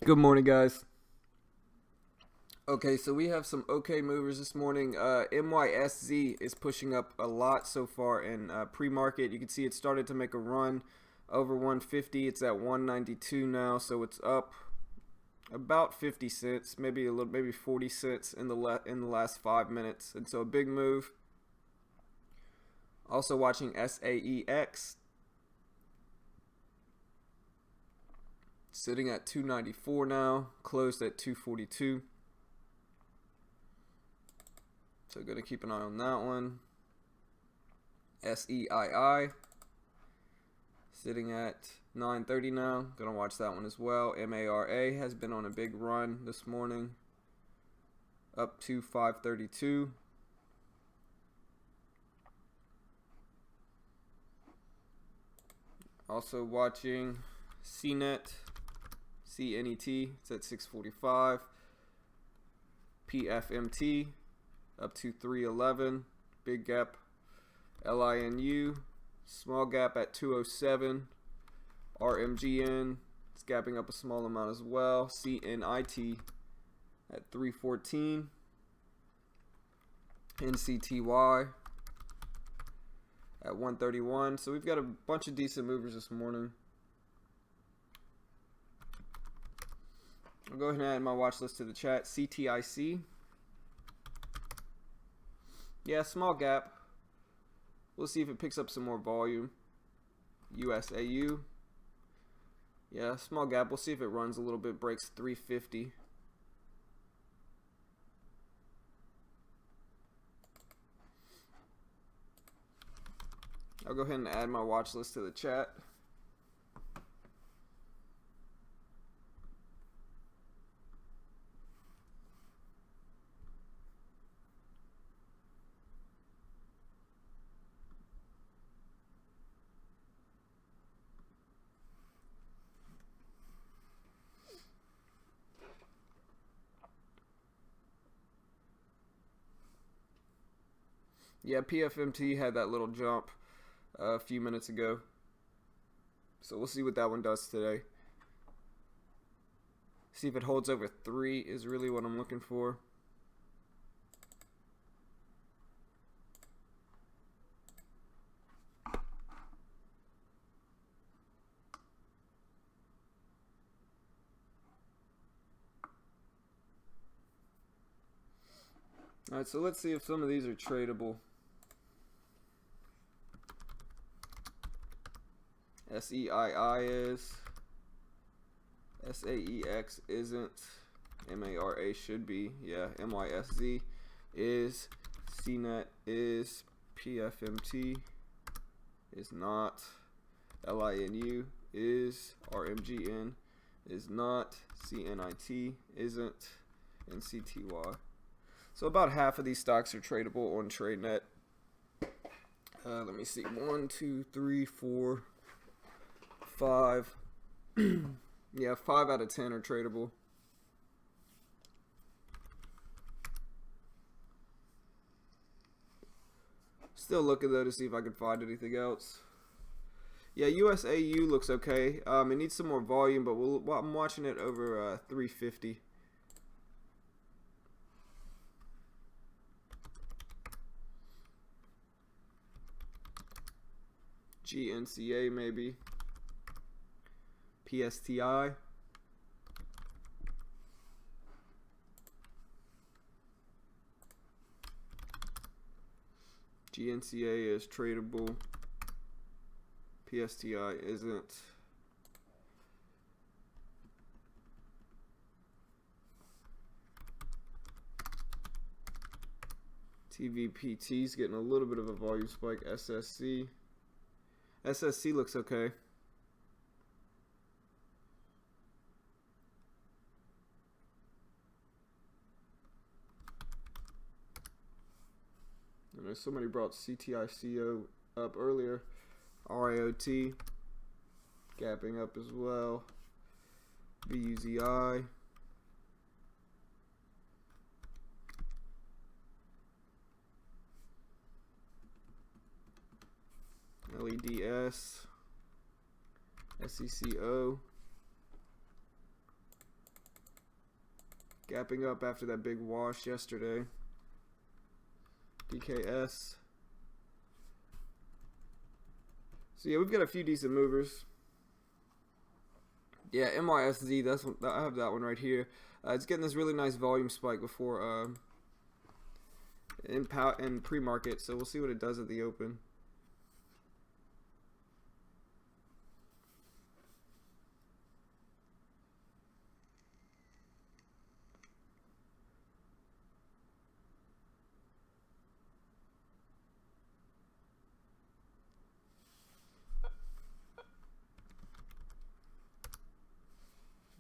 Good morning, guys. Okay, so we have some okay movers this morning. MYSZ is pushing up a lot so far in pre-market. You can see it started to make a run over 150. It's at 192 now, so it's up about 50 cents, maybe 40 cents in the last 5 minutes, and so a big move. Also watching SAEX, sitting at 294 now, closed at 242. So going to keep an eye on that one. SEII, sitting at 930 now. Going to watch that one as well. MARA has been on a big run this morning, up to 532. Also watching CNET, CNET, it's at 645. PFMT, up to 311. Big gap. LINU, small gap at 207. RMGN, it's gapping up a small amount as well. CNIT at 314. NCTY at 131. So we've got a bunch of decent movers this morning. I'll go ahead and add my watch list to the chat. CTIC. Yeah, small gap. We'll see if it picks up some more volume. USAU. Yeah, small gap. We'll see if it runs a little bit, breaks 350. I'll go ahead and add my watch list to the chat. Yeah, PFMT had that little jump a few minutes ago. So we'll see what that one does today. See if it holds over 3 is really what I'm looking for. Alright, so let's see if some of these are tradable. SEII is. SAEX isn't. MARA should be. Yeah, MYSZ is. CNET is. PFMT is not. LINU is. RMGN is not. CNIT isn't. And CTY. So about half of these stocks are tradable on TradeNet. Let me see. 1, 2, 3, 4, 5. Yeah, 5 out of 10 are tradable. Still looking though to see if I can find anything else. Yeah, USAU looks okay. It needs some more volume, but I'm watching it over 350. GNCA maybe. PSTI. GNCA is tradable. PSTI isn't. TVPT is getting a little bit of a volume spike. SSC. SSC looks okay. I know somebody brought CTICO up earlier. RIOT gapping up as well. BUZI. LEDS. SECO. Gapping up after that big wash yesterday. DKS. So yeah, we've got a few decent movers. Yeah, MYSZ, that's what, I have that one right here. It's getting this really nice volume spike before in pre-market, so we'll see what it does at the open.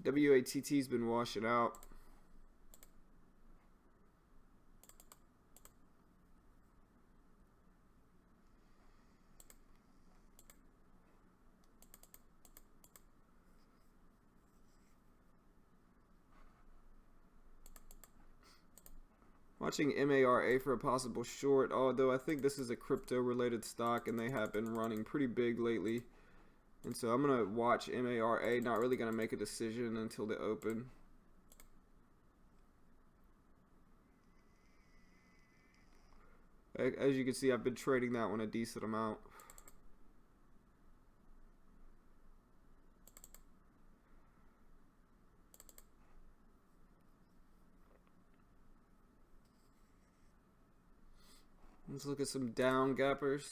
WATT's been washing out. Watching MARA for a possible short, although I think this is a crypto related stock and they have been running pretty big lately. And so I'm going to watch MARA, not really going to make a decision until the open. As you can see, I've been trading that one a decent amount. Let's look at some down gappers.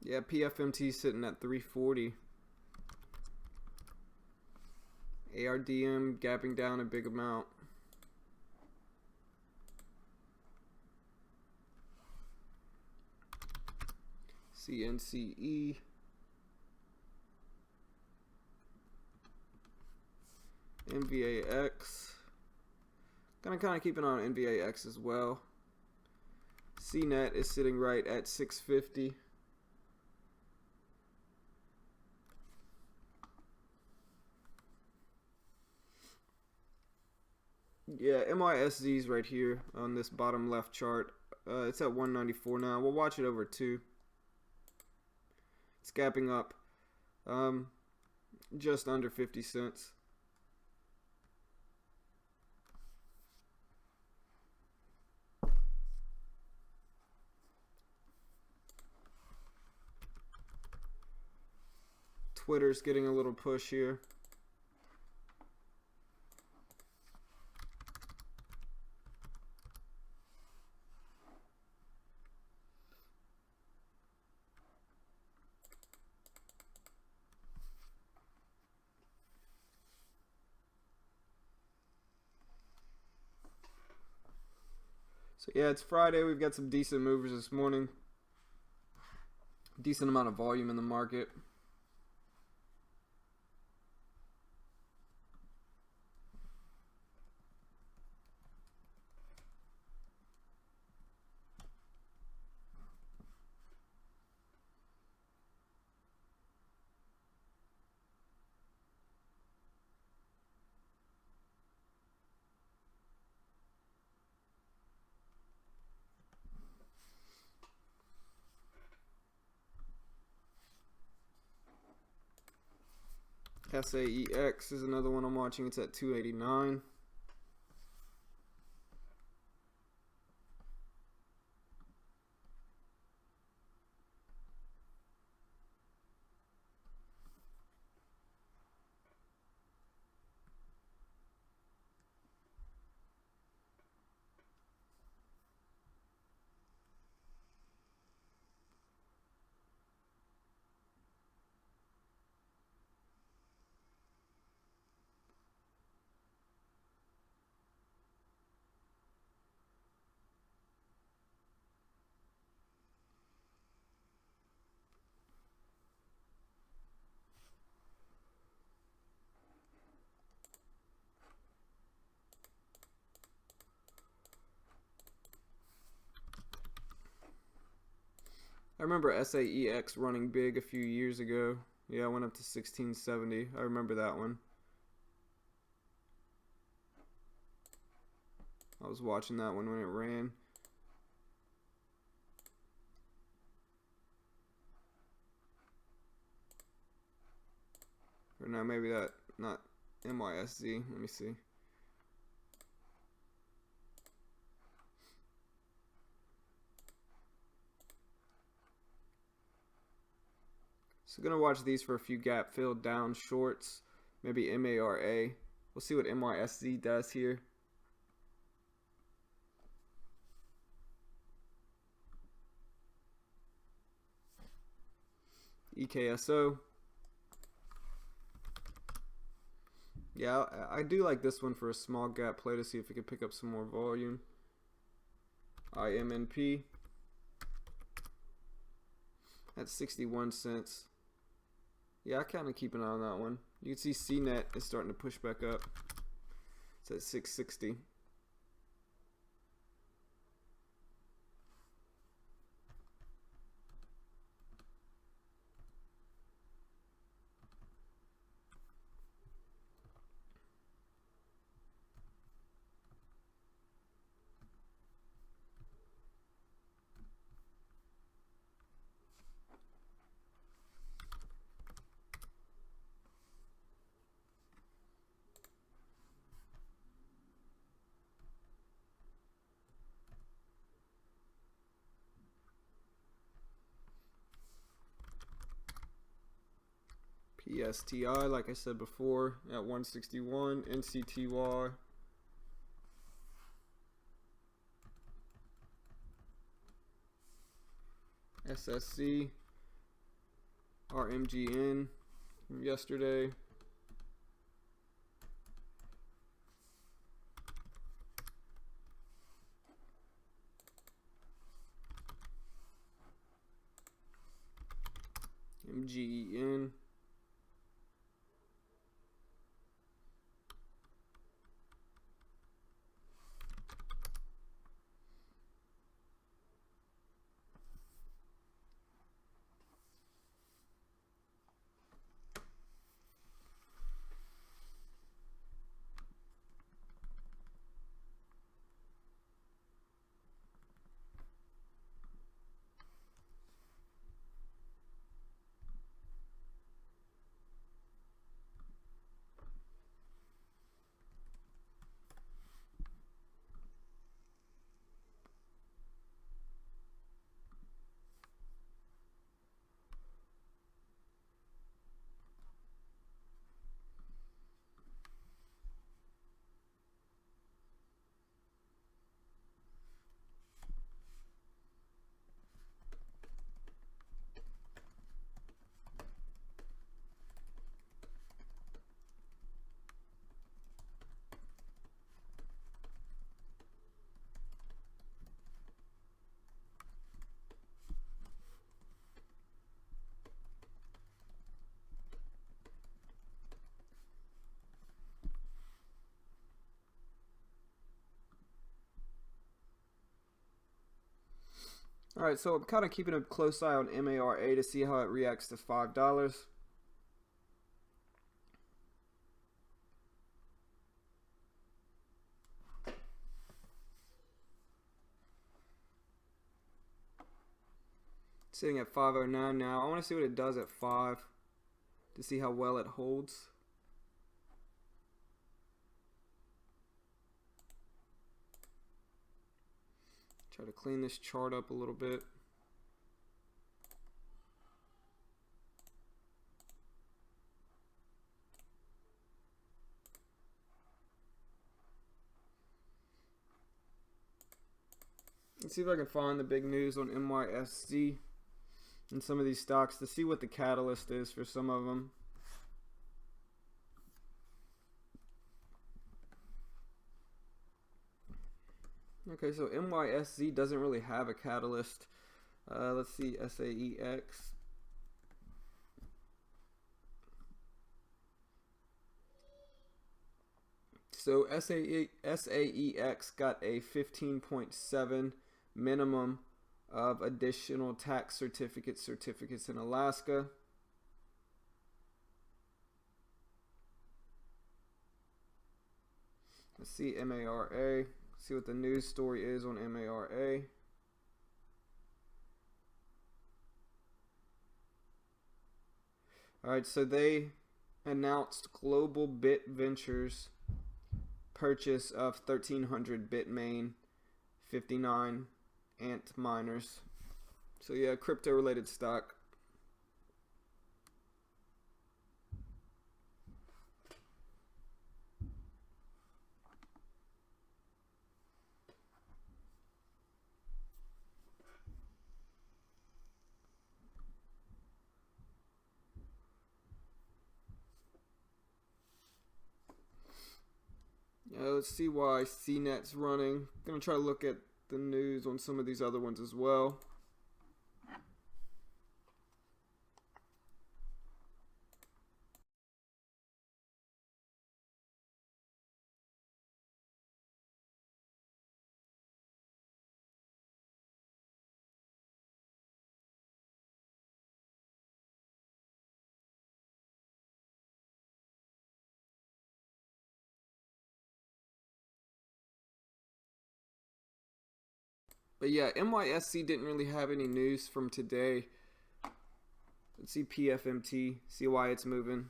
Yeah, PFMT sitting at 340. ARDM gapping down a big amount. CNCE. NVAX. Gonna kind of keep an eye on NVAX as well. CNET is sitting right at 650. Yeah, MYSZ's right here on this bottom left chart. It's at 194 now. We'll watch it over 2. It's gapping up just under 50 cents. Twitter's getting a little push here. So yeah, it's Friday. We've got some decent movers this morning. Decent amount of volume in the market. SAEX is another one I'm watching. It's at 289. I remember SAEX running big a few years ago. Yeah, I went up to 1670. I remember that one. I was watching that one when it ran. Or no, maybe that, not MYSZ. Let me see. So gonna watch these for a few gap fill down shorts. Maybe MARA. We'll see what MYSZ does here. EKSO. Yeah, I do like this one for a small gap play to see if it can pick up some more volume. IMNP. At 61 cents. Yeah, I kind of keep an eye on that one. You can see CNET is starting to push back up. It's at 660. PSTI, like I said before, at 161. NCTY. SSC. RMGN from yesterday. MGEN. Alright, so I'm kind of keeping a close eye on MARA to see how it reacts to $5. Sitting at 509 now. I want to see what it does at 5 to see how well it holds. Try to clean this chart up a little bit. Let's see if I can find the big news on MYSZ and some of these stocks to see what the catalyst is for some of them. Okay, so MYSZ doesn't really have a catalyst. Let's see, SAEX. So SAEX got a 15.7 minimum of additional tax certificates in Alaska. Let's see MARA. See what the news story is on MARA. All right, so they announced Global Bit Ventures purchase of 1,300 Bitmain 59 ant miners. So yeah, crypto related stock. Let's see why CNET's running. Gonna try to look at the news on some of these other ones as well. But yeah, NYSC didn't really have any news from today. Let's see PFMT, see why it's moving.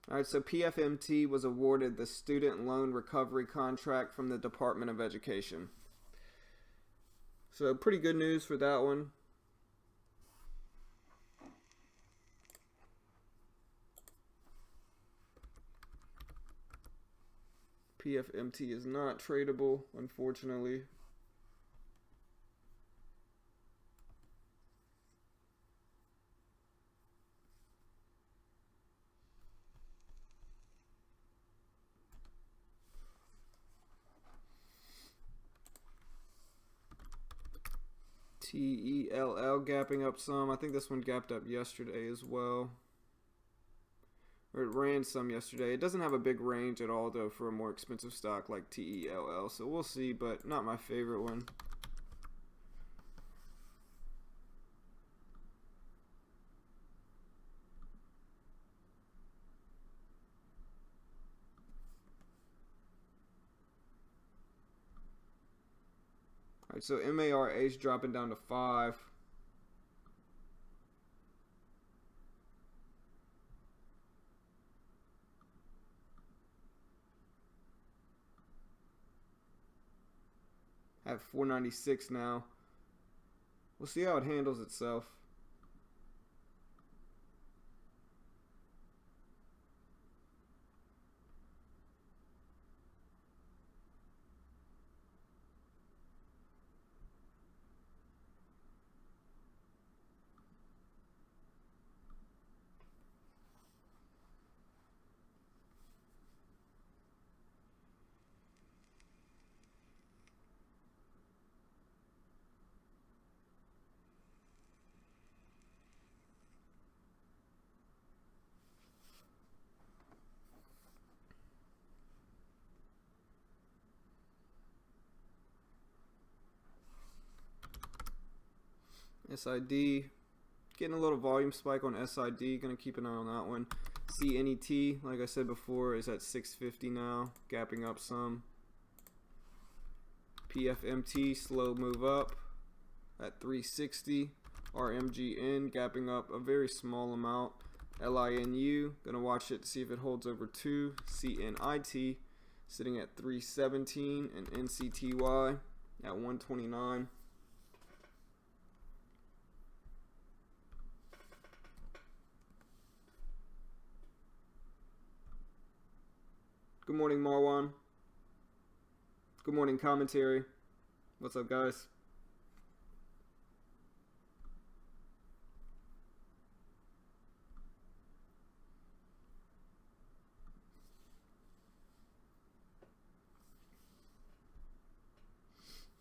Alright, so PFMT was awarded the Student Loan Recovery Contract from the Department of Education. So pretty good news for that one. PFMT is not tradable, unfortunately. TELL gapping up some. I think this one gapped up yesterday as well. Or it ran some yesterday. It doesn't have a big range at all, though, for a more expensive stock like TELL. So we'll see, but not my favorite one. Alright, so MARA is dropping down to 5. At 496 now. We'll see how it handles itself. SID, getting a little volume spike on SID, gonna keep an eye on that one. CNET, like I said before, is at 650 now, gapping up some. PFMT, slow move up at 360. RMGN, gapping up a very small amount. LINU, gonna watch it to see if it holds over 2. CNIT, sitting at 317, and NCTY at 129. Good morning, Marwan. Good morning, commentary. What's up, guys?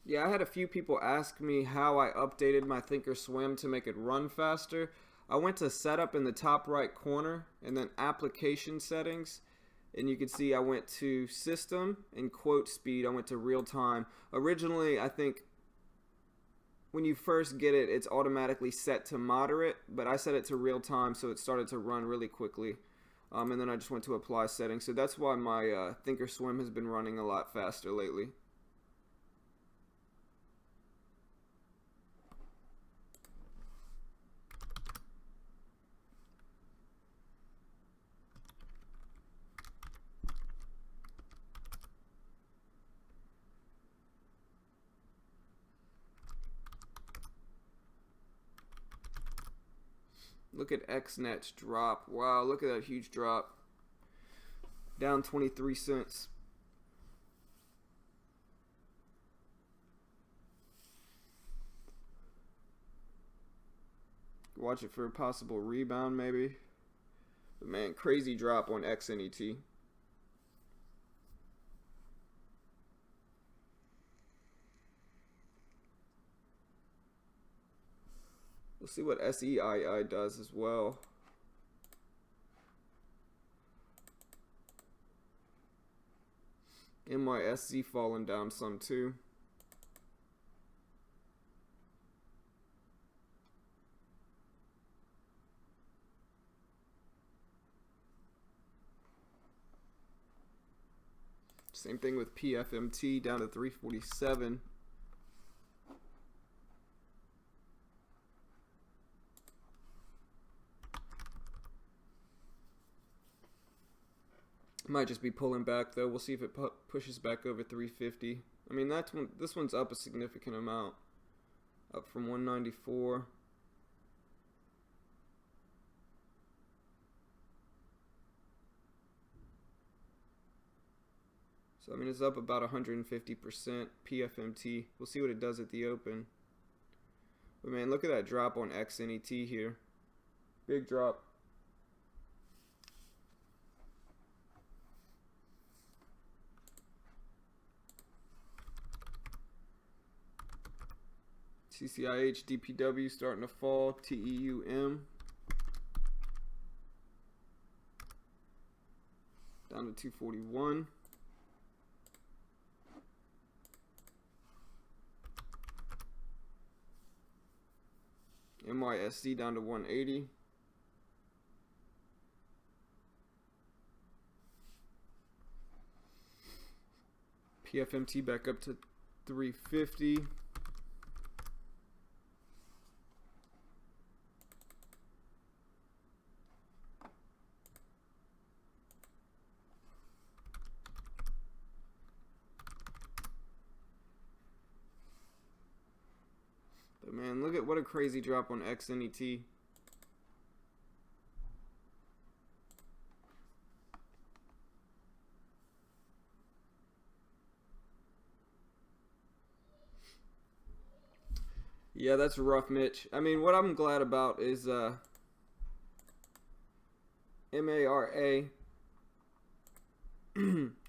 Yeah, I had a few people ask me how I updated my Thinkorswim to make it run faster. I went to setup in the top right corner and then application settings. And you can see I went to system and quote speed. I went to real time. Originally, I think when you first get it, it's automatically set to moderate, but I set it to real time, so it started to run really quickly. And then I just went to apply settings. So that's why my Thinkorswim has been running a lot faster lately. Look at XNet's drop. Wow, look at that huge drop. Down 23 cents. Watch it for a possible rebound maybe. But man, crazy drop on XNET. We'll see what SEII does as well. NYSZ falling down some too. Same thing with PFMT down to 347. Might just be pulling back though. We'll see if it pushes back over 350. I mean, this one's up a significant amount, up from 194. So I mean, it's up about 150%. PFMT. We'll see what it does at the open. But man, look at that drop on XNET here. Big drop. CCIH, DPW starting to fall. TEUM down to 241. NYSC down to 180. PFMT back up to 350. But man, look at what a crazy drop on XNET. Yeah, that's rough, Mitch. I mean, what I'm glad about is MARA.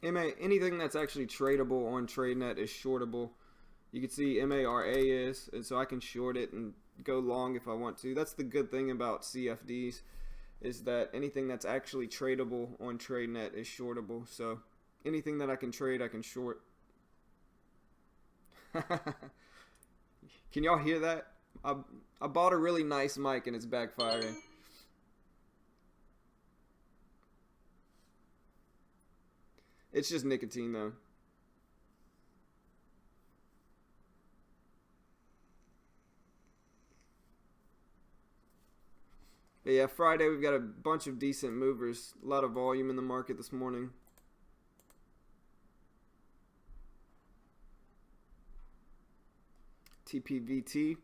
Anything that's actually tradable on TradeNet is shortable. You can see MARA is, and so I can short it and go long if I want to. That's the good thing about CFDs, is that anything that's actually tradable on TradeNet is shortable. So anything that I can trade, I can short. Can y'all hear that? I bought a really nice mic and it's backfiring. It's just nicotine though. But yeah, Friday we've got a bunch of decent movers. A lot of volume in the market this morning. TPVT.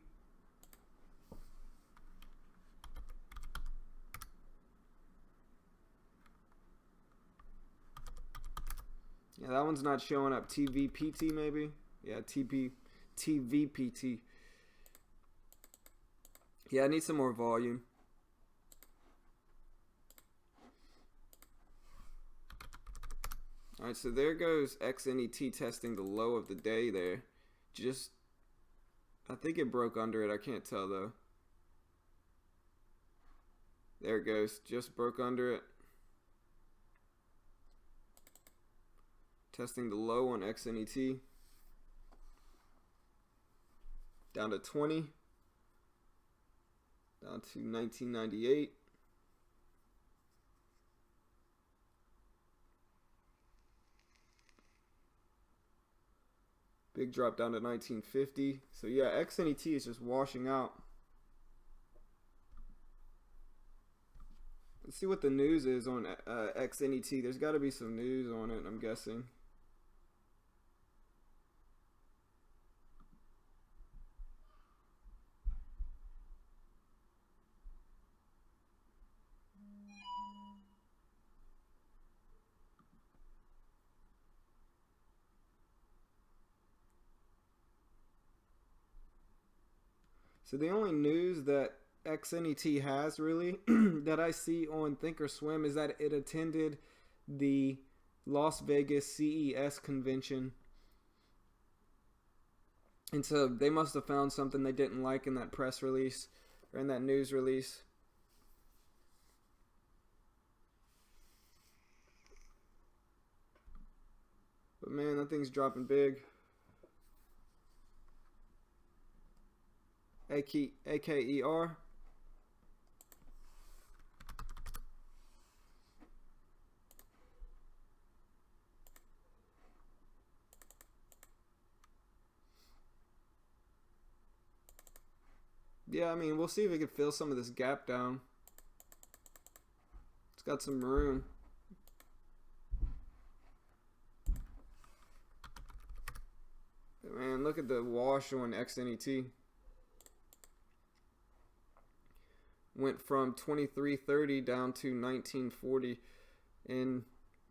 Yeah, that one's not showing up. TVPT maybe? Yeah, TVPT. Yeah, I need some more volume. Alright, so there goes XNET testing the low of the day there. I think it broke under it. I can't tell though. There it goes. Just broke under it. Testing the low on XNET. Down to 20. Down to 1998. Big drop down to 1950. So yeah, XNET is just washing out. Let's see what the news is on XNET. There's got to be some news on it, I'm guessing. So the only news that XNET has really that I see on Thinkorswim is that it attended the Las Vegas CES convention. And so they must have found something they didn't like in that press release or in that news release. But man, that thing's dropping big. AKER. Yeah, I mean, we'll see if we can fill some of this gap down. It's got some room. But man, look at the wash on XNET. Went from 23.30 down to 19.40 in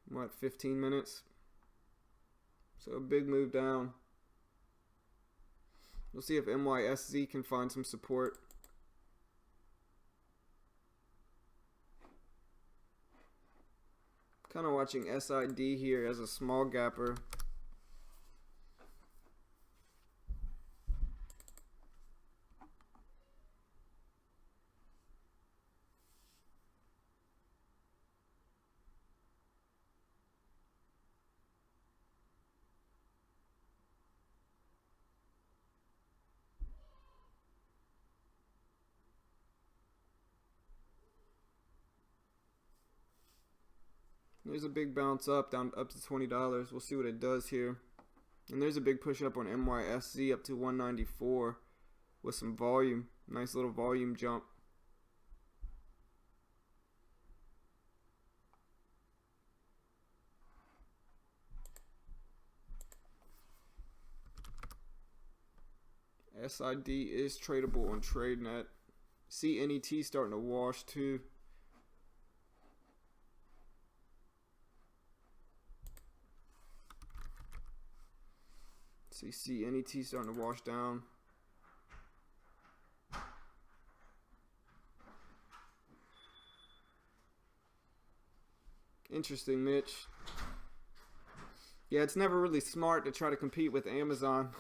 what, 15 minutes. So a big move down. We'll see if MYSZ can find some support. Kind of watching SID here as a small gapper. There's a big bounce up, down up to $20. We'll see what it does here. And there's a big push up on MYSZ up to 194 with some volume. Nice little volume jump. SID is tradable on TradeNet. CNET starting to wash too. See CNET starting to wash down. Interesting, Mitch. Yeah, it's never really smart to try to compete with Amazon.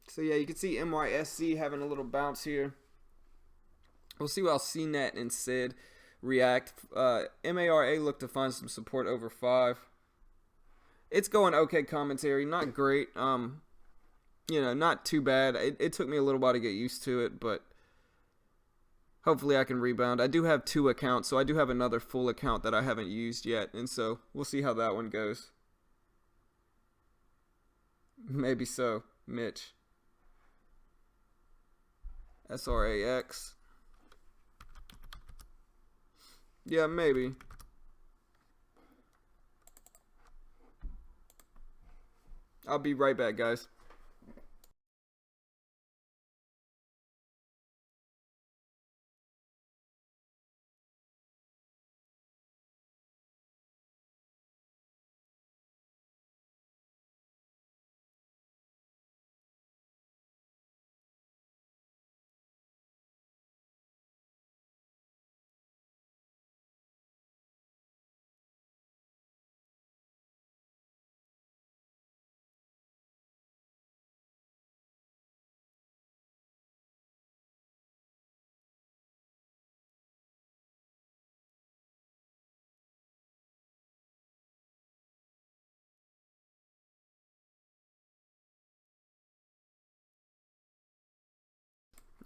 So yeah, you can see MYSZ having a little bounce here. We'll see how CNET and SID react. MARA look to find some support over 5. It's going okay commentary, not great. You know, not too bad. It took me a little while to get used to it, but hopefully I can rebound. I do have 2 accounts, so I do have another full account that I haven't used yet, and so we'll see how that one goes. Maybe so, Mitch. SRAX. Yeah, maybe. I'll be right back, guys.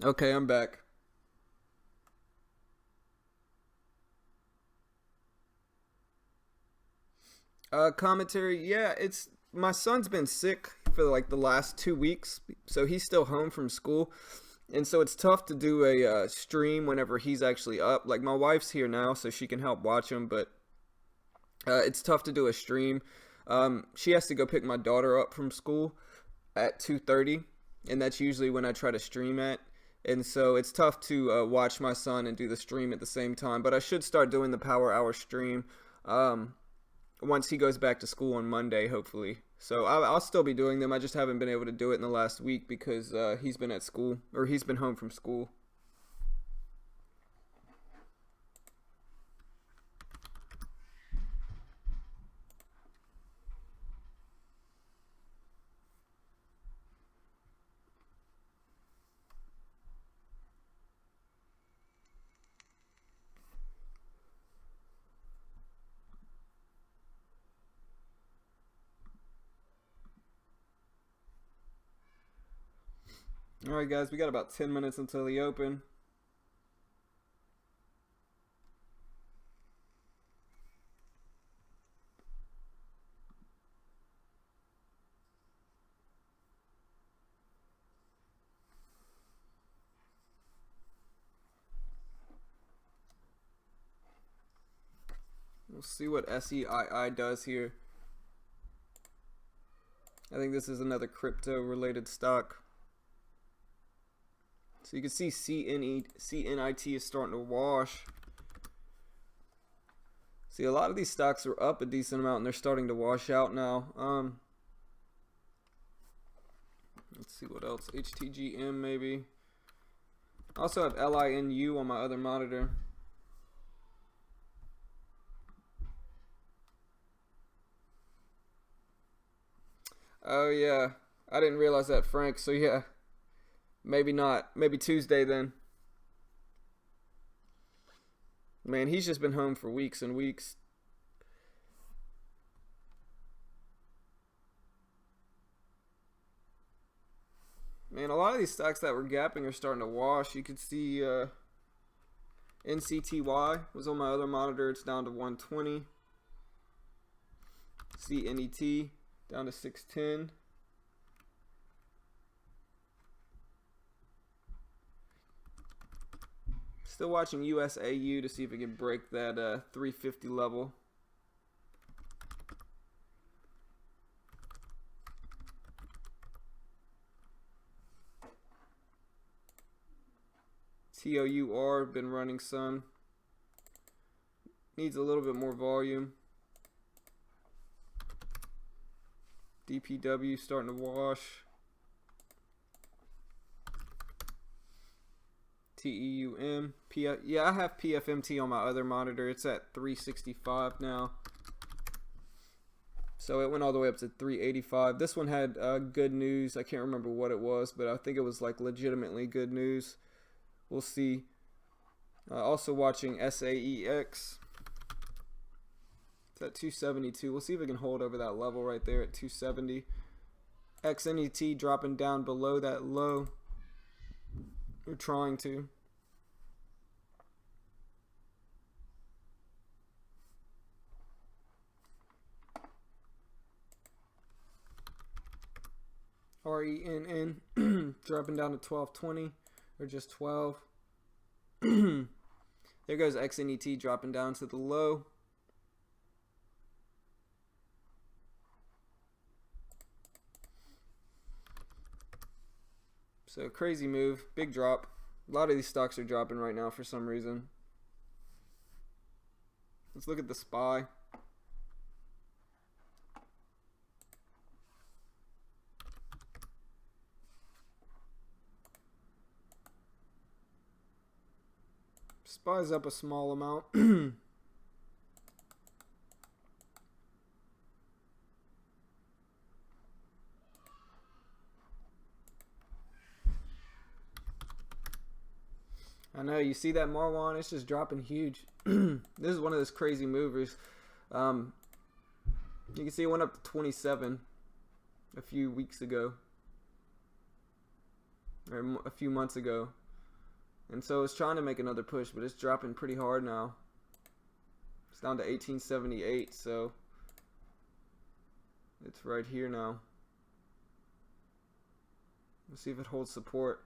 Okay, I'm back. Commentary, yeah, it's my son's been sick for like the last 2 weeks, so he's still home from school, and so it's tough to do a stream whenever he's actually up. Like my wife's here now, so she can help watch him, but it's tough to do a stream. She has to go pick my daughter up from school at 2:30, and that's usually when I try to stream at. And so it's tough to watch my son and do the stream at the same time. But I should start doing the Power Hour stream. once he goes back to school on Monday, hopefully. So I'll still be doing them. I just haven't been able to do it in the last week because he's been at school, or he's been home from school. Alright guys, we got about 10 minutes until the open. We'll see what SEII does here. I think this is another crypto related stock. So you can see CNIT is starting to wash. See, a lot of these stocks are up a decent amount and they're starting to wash out now. Let's see what else. HTGM maybe. I also have LINU on my other monitor. Oh yeah, I didn't realize that, Frank. So yeah, maybe not. Maybe Tuesday then. Man, he's just been home for weeks and weeks. Man, a lot of these stocks that were gapping are starting to wash. You could see NCTY was on my other monitor. It's down to 120. CNET down to 610. Still watching USAU to see if it can break that 350 level. TOUR been running some. Needs a little bit more volume. DPW starting to wash. TEUM. Yeah, I have PFMT on my other monitor. It's at 365 now. So it went all the way up to 385. This one had good news. I can't remember what it was, but I think it was like legitimately good news. We'll see. Also watching SAEX. It's at 272. We'll see if it can hold over that level right there at 270. XNET dropping down below that low. We're trying to. RENN dropping down to 1220 or just 12. There goes XNET dropping down to the low. So crazy move, big drop. A lot of these stocks are dropping right now for some reason. Let's look at the SPY. SPY's up a small amount. I know, you see that Marwan, it's just dropping huge. This is one of those crazy movers. You can see it went up to 27 a few weeks ago. Or a few months ago. And so it's trying to make another push, but it's dropping pretty hard now. It's down to 1878, so it's right here now. Let's see if it holds support.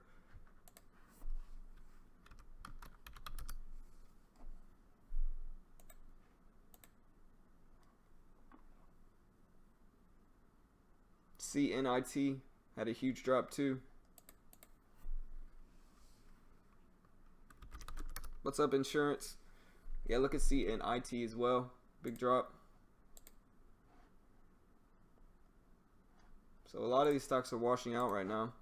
CNIT had a huge drop too. What's up, insurance? Yeah, look at CNIT as well. Big drop. So a lot of these stocks are washing out right now.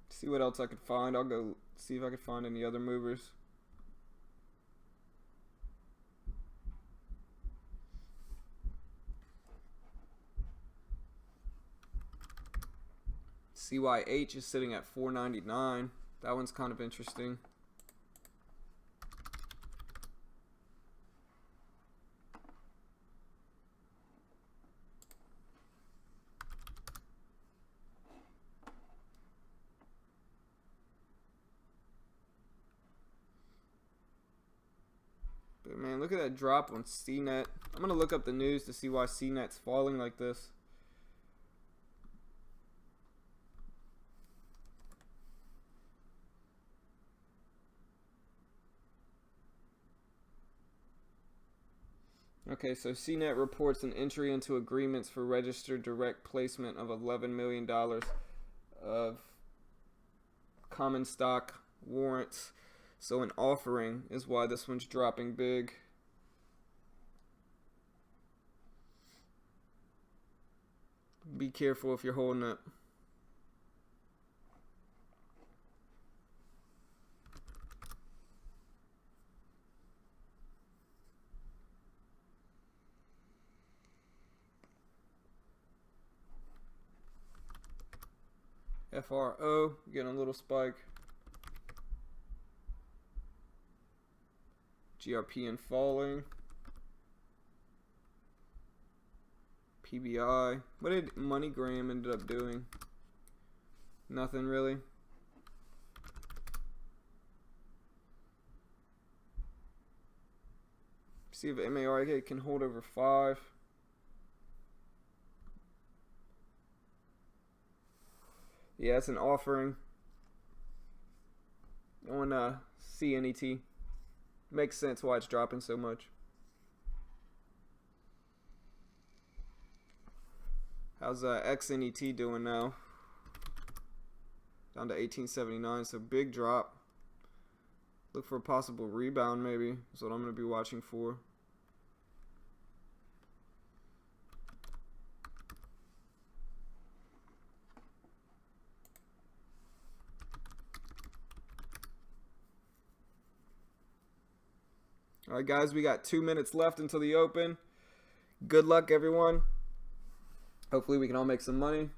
See what else I could find. I'll go see if I could find any other movers. CYH is sitting at 4.99. That one's kind of interesting. But man, look at that drop on CNET. I'm gonna look up the news to see why CNET's falling like this. Okay, so CNET reports an entry into agreements for registered direct placement of $11 million of common stock warrants. So an offering is why this one's dropping big. Be careful if you're holding it. FRO, getting a little spike. GRPN falling. PBI. What did MoneyGram ended up doing? Nothing really. See if MARK can hold over 5. Yeah, it's an offering on CNET. Makes sense why it's dropping so much. How's XNET doing now? Down to 1879, so big drop. Look for a possible rebound maybe. That's what I'm going to be watching for. All right, guys, we got 2 minutes left until the open. Good luck, everyone. Hopefully we can all make some money.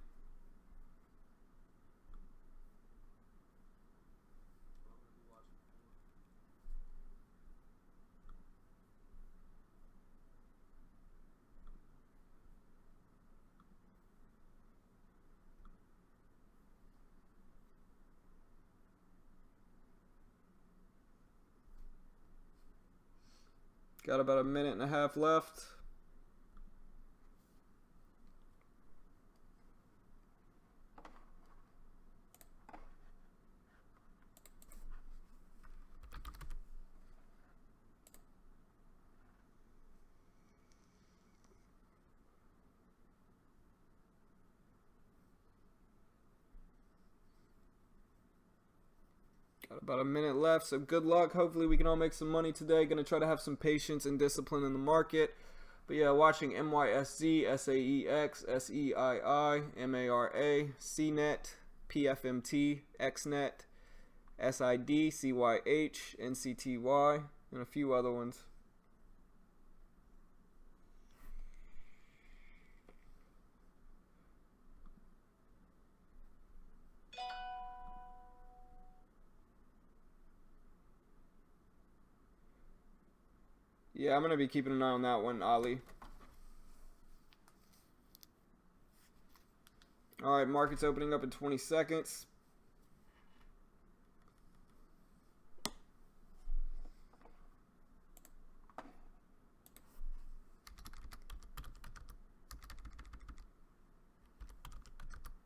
Got about a minute and a half left. Got about a minute left, so good luck. Hopefully we can all make some money today. Gonna try to have some patience and discipline in the market. But yeah, watching MYSZ, SAEX, SEII, MARA, CNET, PFMT, XNET, SID, CYH, NCTY, and a few other ones. Yeah, I'm going to be keeping an eye on that one, Ali. All right, market's opening up in 20 seconds.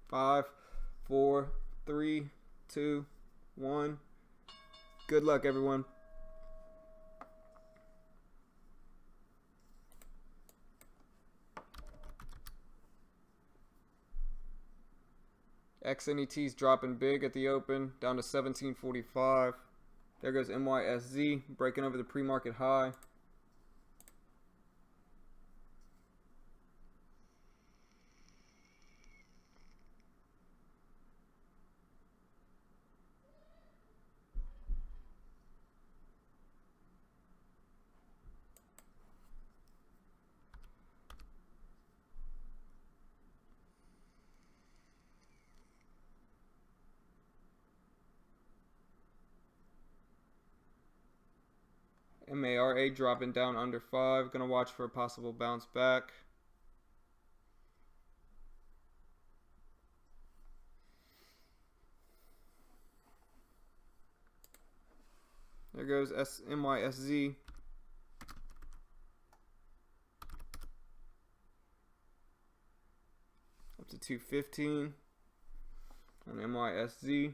Five, 4, 3, 2, 1. Good luck, everyone. XNET's dropping big at the open, down to 1745. There goes NYSZ, breaking over the pre-market high. MARA dropping down under 5. Gonna watch for a possible bounce back. There goes NYSZ. Up to 215 on NYSZ.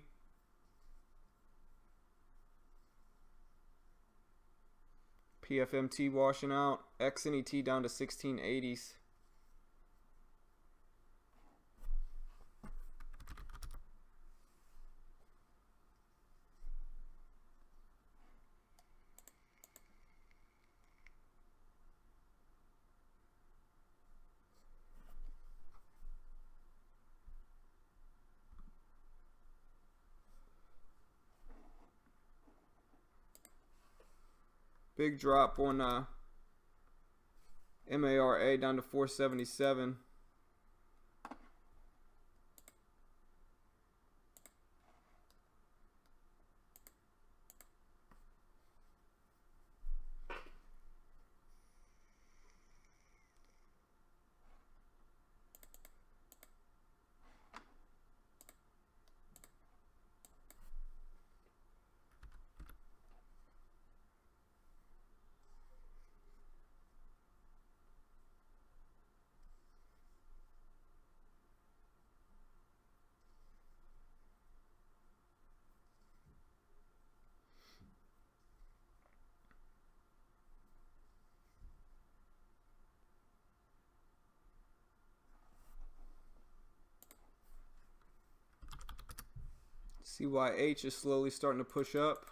PFMT washing out. XNET down to 1680s. Big drop on MARA down to 477. CYH is slowly starting to push up.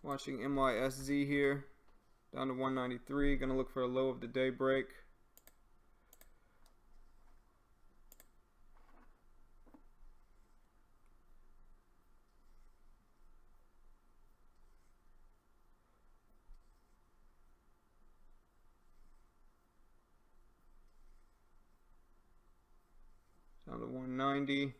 Watching NYSZ here, down to 193. Gonna look for a low of the day break. Down to 190.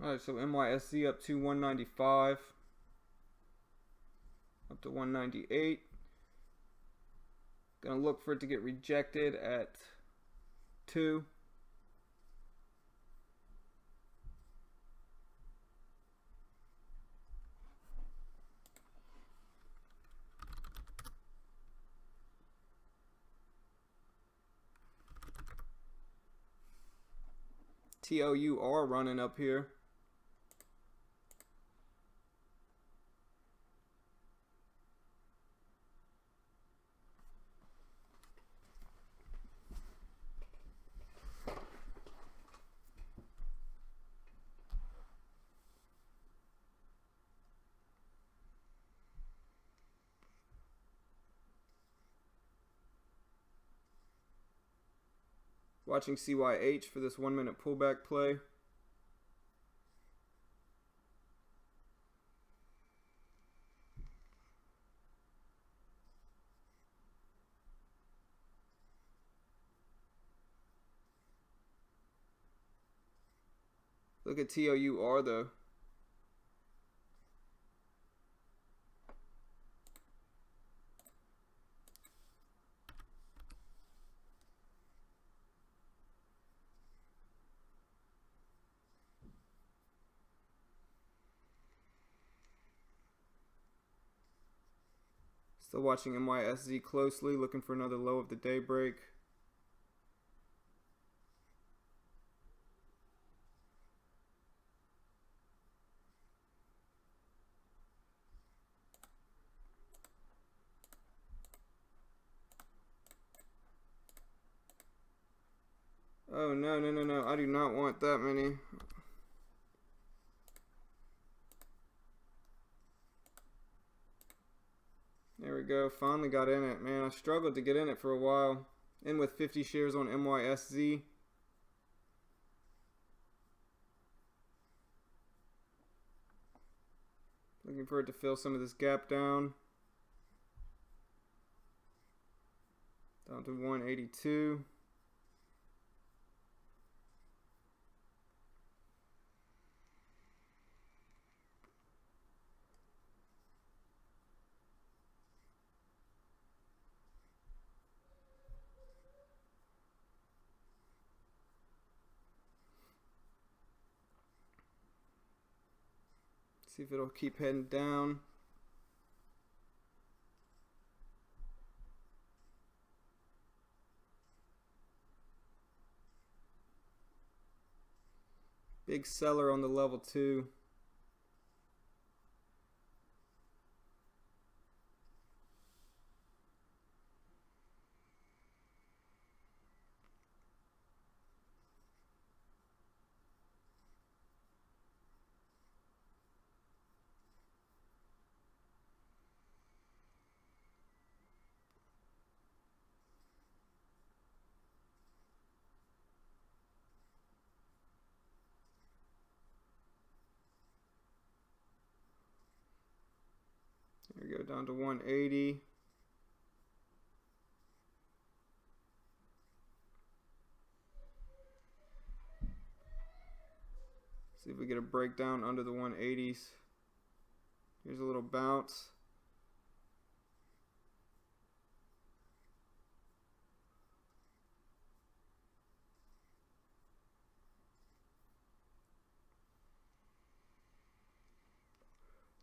Alright, so NYSC up to 195. Up to 198. Gonna look for it to get rejected at 2. TOUR running up here. Watching CYH for this 1 minute pullback play. Look at TOUR though. Still watching NYSZ closely, looking for another low of the day break. Oh, no. I do not want that many. There we go. Finally got in it, man. I struggled to get in it for a while. In with 50 shares on NYSZ. Looking for it to fill some of this gap down. Down to 182. See if it'll keep heading down. Big seller on the level 2. There we go, down to 180. See if we get a breakdown under the 180s. Here's a little bounce.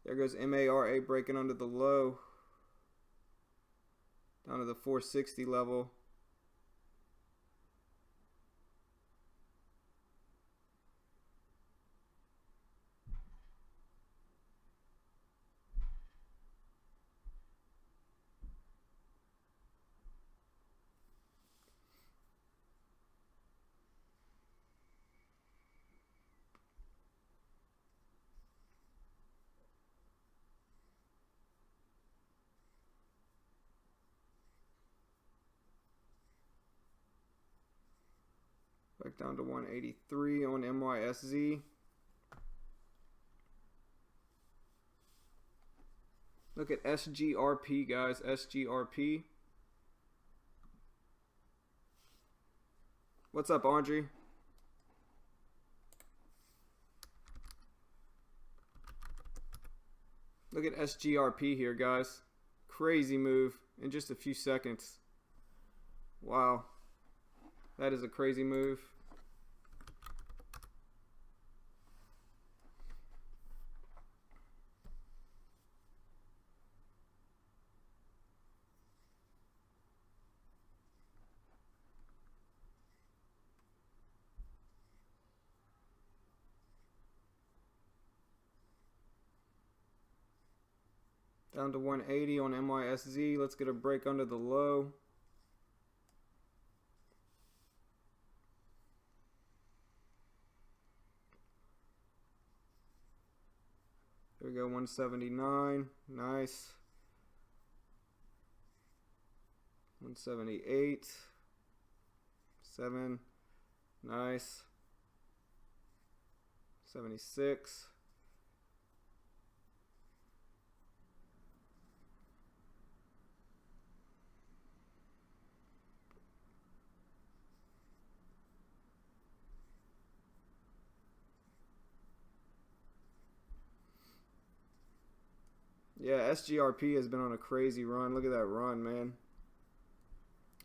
There goes MARA breaking under the low. Down to the 460 level. Back down to 183 on NYSZ. Look at SGRP, guys. SGRP. What's up, Andre? Look at SGRP here, guys. Crazy move in just a few seconds. Wow. That is a crazy move. Down to 180 on NYSZ. Let's get a break under the low. There we go, 179. Nice. 178. 7. Nice. 76. Yeah, SGRP has been on a crazy run. Look at that run, man.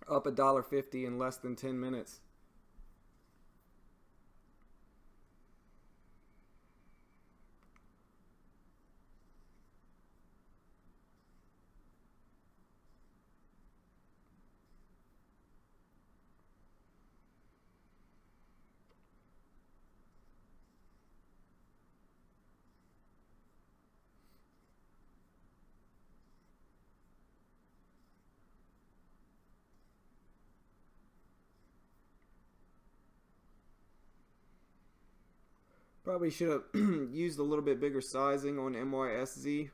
Up $1.50 in less than 10 minutes. Probably should have used a little bit bigger sizing on MYSZ.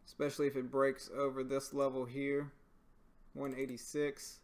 Especially if it breaks over this level here. 186.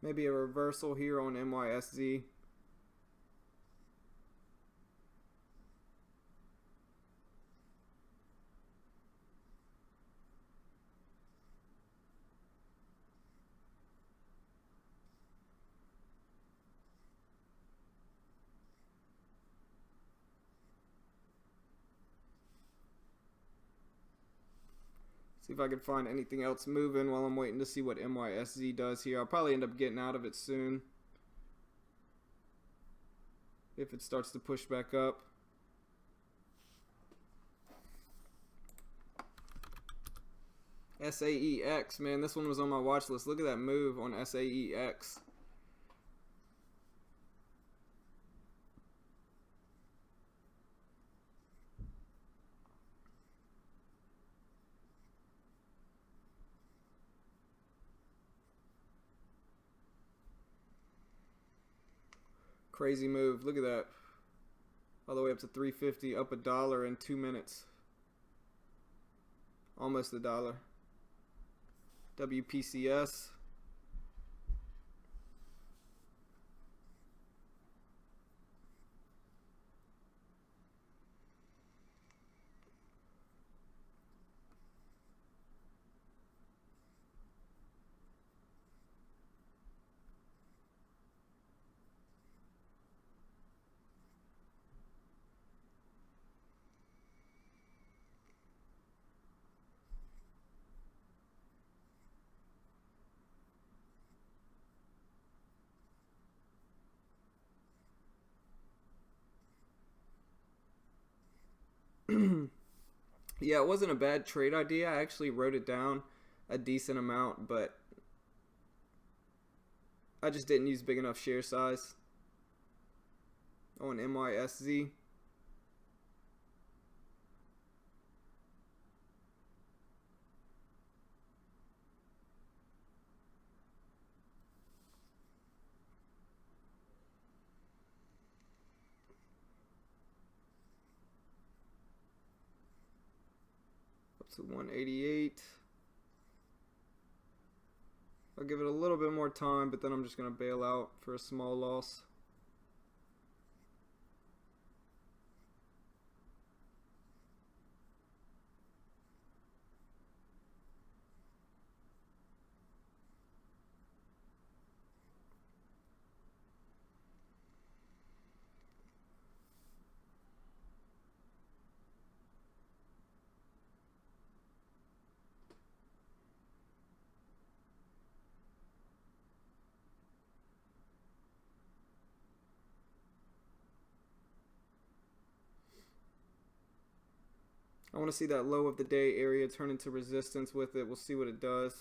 Maybe a reversal here on MYSZ. See if I can find anything else moving while I'm waiting to see what MYSZ does here. I'll probably end up getting out of it soon if it starts to push back up. SAEX, man, this one was on my watch list. Look at that move on SAEX. Crazy move. Look at that. All the way up to 350, up $1 in 2 minutes. Almost $1. WPCS. Yeah, it wasn't a bad trade idea. I actually wrote it down a decent amount, but I just didn't use big enough share size on MYSZ. Up to 188. I'll give it a little bit more time, but then I'm just going to bail out for a small loss. I want to see that low of the day area turn into resistance with it. We'll see what it does.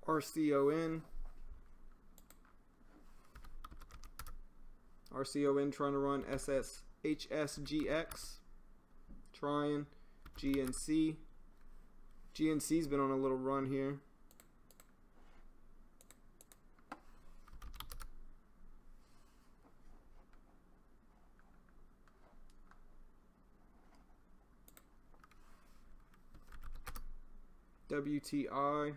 RCON. RCON trying to run HSGX. Trying. GNC. GNC's been on a little run here. WTI.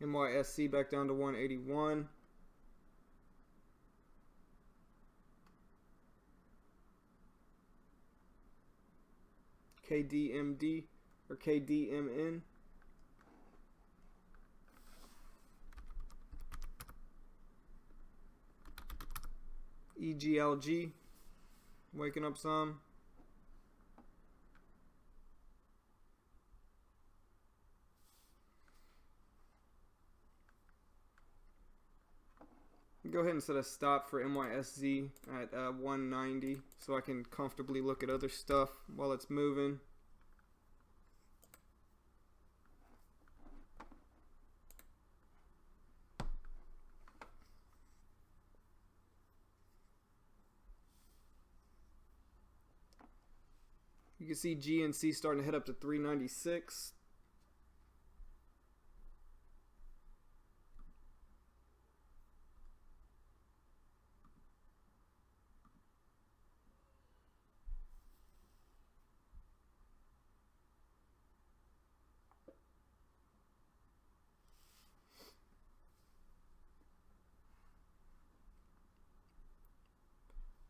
NYSC back down to 181. KDMD or KDMN. EGLG waking up some. Go ahead and set a stop for NYSZ at 190 so I can comfortably look at other stuff while it's moving. You can see GNC starting to head up to 396.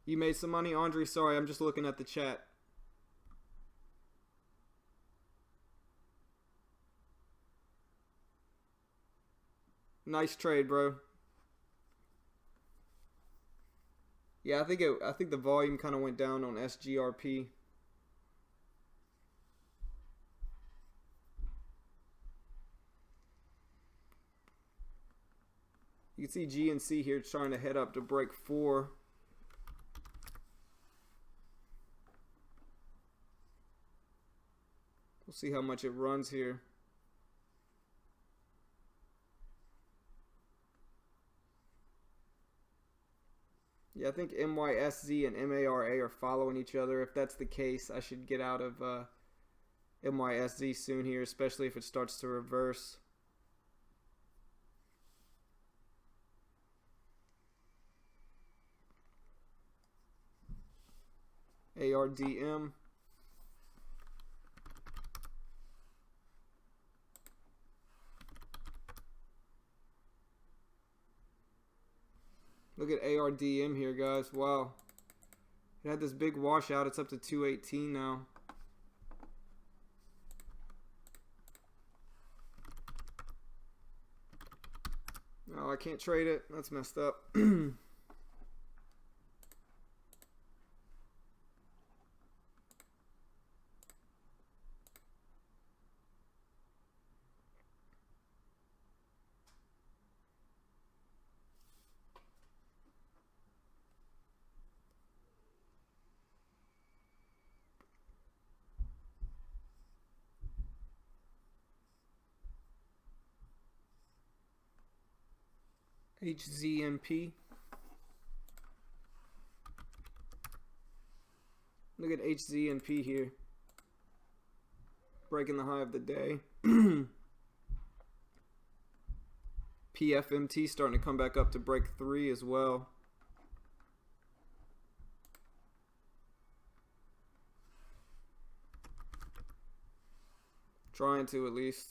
You made some money, Andre? Sorry, I'm just looking at the chat. Nice trade, bro. Yeah, I think the volume kind of went down on SGRP. You can see GNC here trying to head up to break 4. We'll see how much it runs here. Yeah, I think NYSZ and MARA are following each other. If that's the case, I should get out of NYSZ soon here, especially if it starts to reverse. ARDM. Look at ARDM here, guys. Wow. It had this big washout. It's up to 218 now. Oh, I can't trade it. That's messed up. HZMP. Look at HZMP here. Breaking the high of the day. PFMT starting to come back up to break 3 as well. Trying to at least.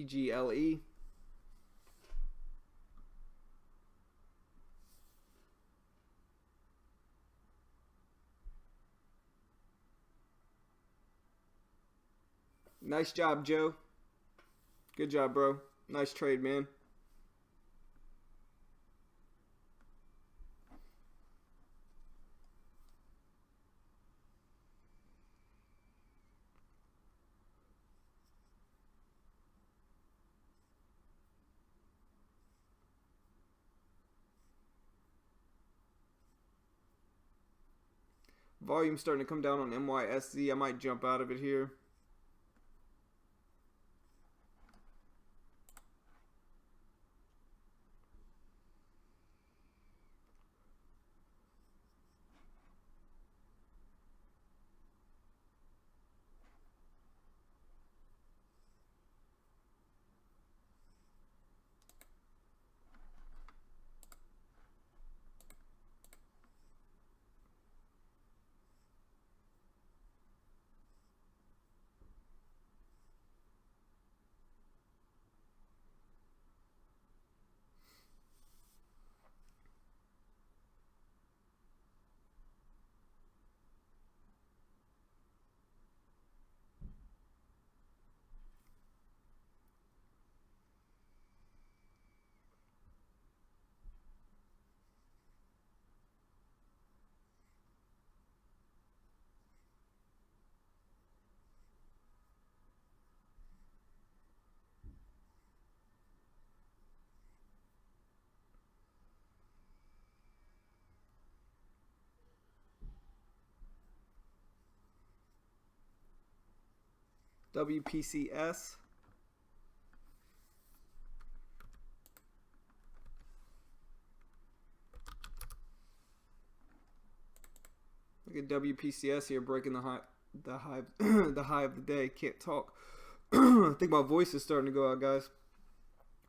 EGLE. Nice job, Joe. Good job, bro. Nice trade, man. Volume starting to come down on MYSZ. I might jump out of it here. WPCS. Look at WPCS here breaking the high the high of the day. Can't talk. I think my voice is starting to go out, guys.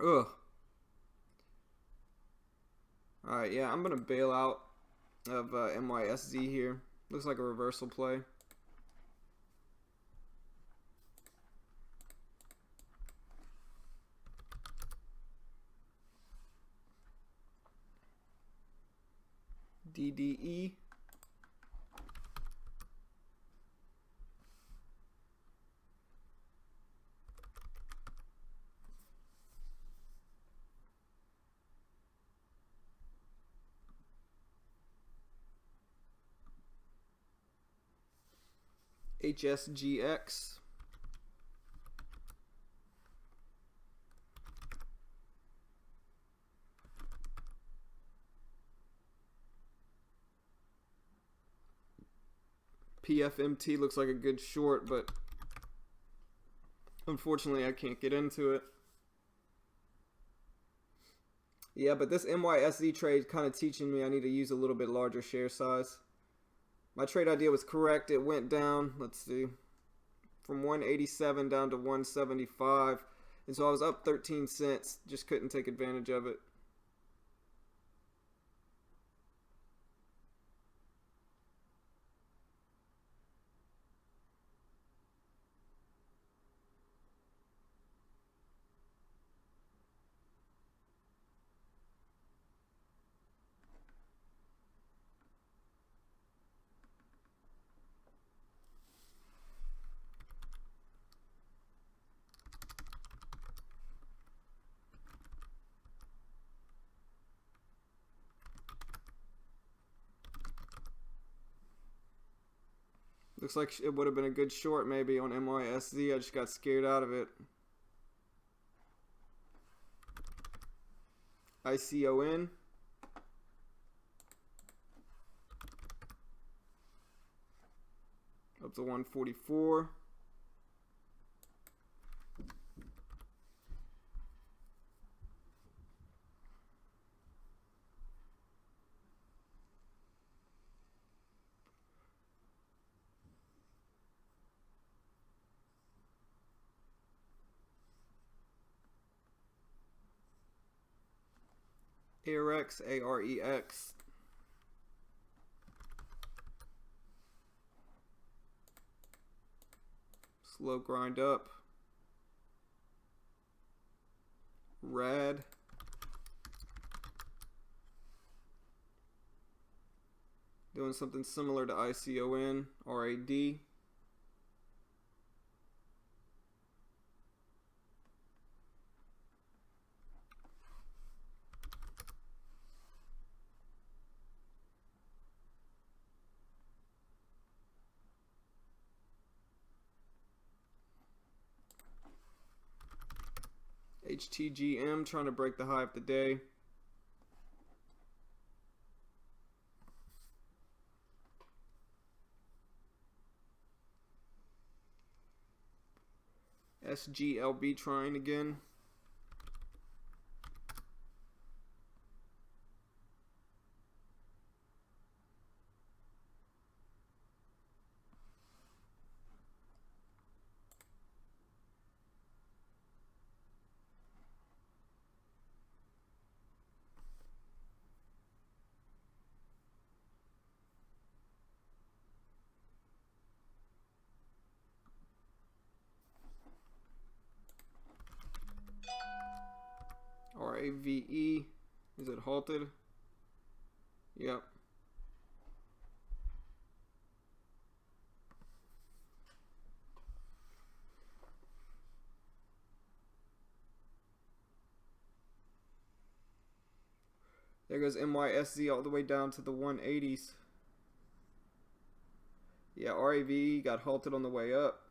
Ugh. Alright, yeah, I'm gonna bail out of MYSZ here. Looks like a reversal play. DDE. HSGX. PFMT looks like a good short, but unfortunately I can't get into it. Yeah, but this MYSZ trade is kind of teaching me I need to use a little bit larger share size. My trade idea was correct. It went down, let's see, from 187 down to 175. And so I was up 13 cents. Just couldn't take advantage of it. Looks like it would have been a good short maybe on MYSZ. I just got scared out of it. ICON. Up to 144. AREX, AREX. Slow grind up. Rad. Doing something similar to ICON, RAD. HTGM trying to break the high of the day. SGLB trying again. RAVE. Is it halted? Yep. There goes MYSZ all the way down to the 180s. Yeah, RAVE got halted on the way up.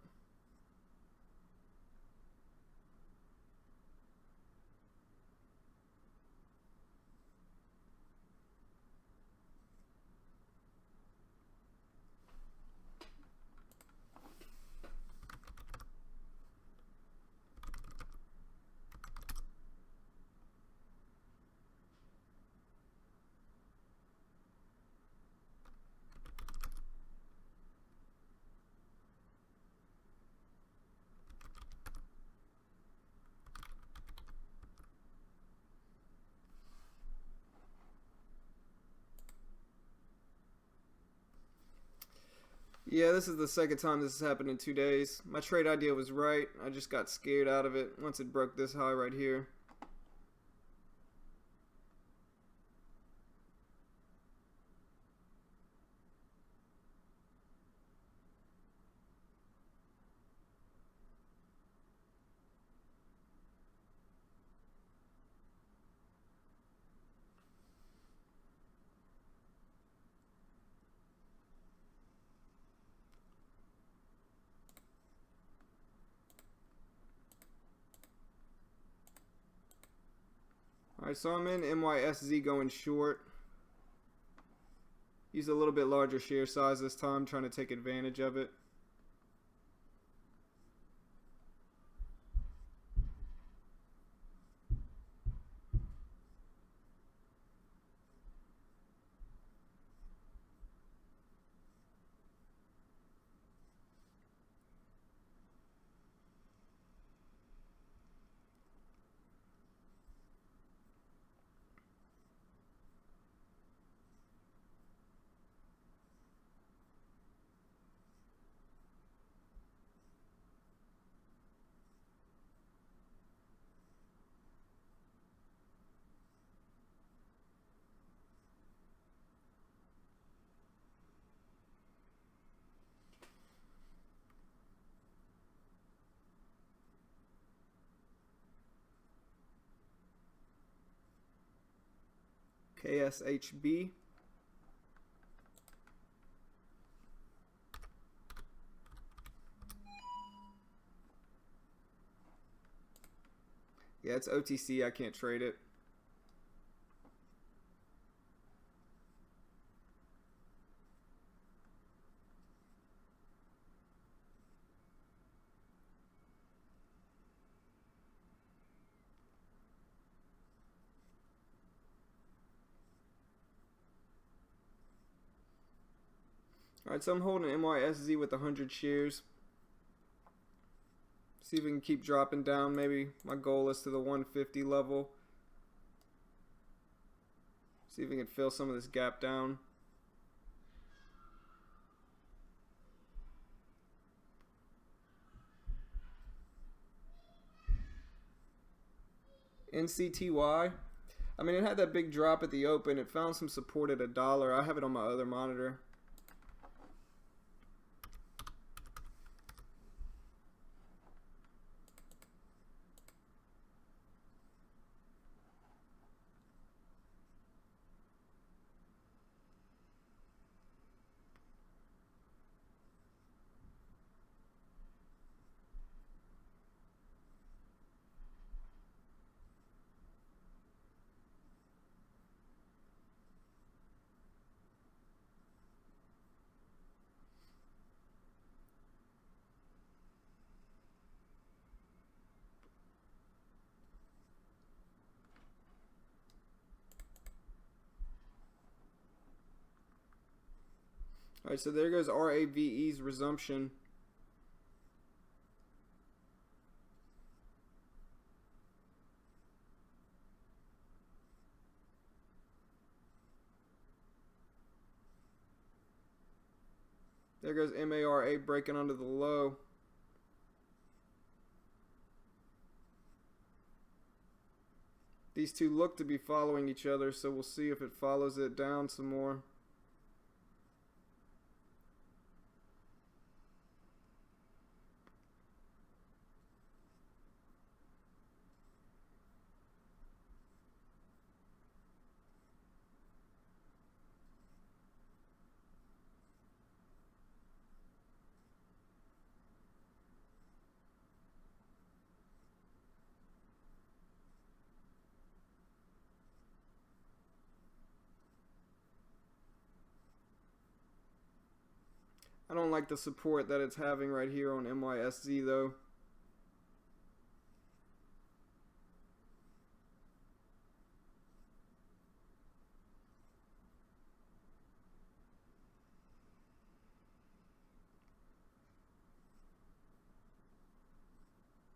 Yeah, this is the second time this has happened in 2 days. My trade idea was right. I just got scared out of it once it broke this high right here. Alright, so I'm in MYSZ going short. Use a little bit larger share size this time, trying to take advantage of it. KSHB. Yeah, it's OTC. I can't trade it. Alright, so I'm holding MYSZ with 100 shares. See if we can keep dropping down. Maybe my goal is to the 150 level. See if we can fill some of this gap down. NCTY. I mean, it had that big drop at the open. It found some support at $1. I have it on my other monitor. All right, so there goes RAVE's resumption. There goes MARA breaking under the low. These two look to be following each other, so we'll see if it follows it down some more. I don't like the support that it's having right here on MYSZ though.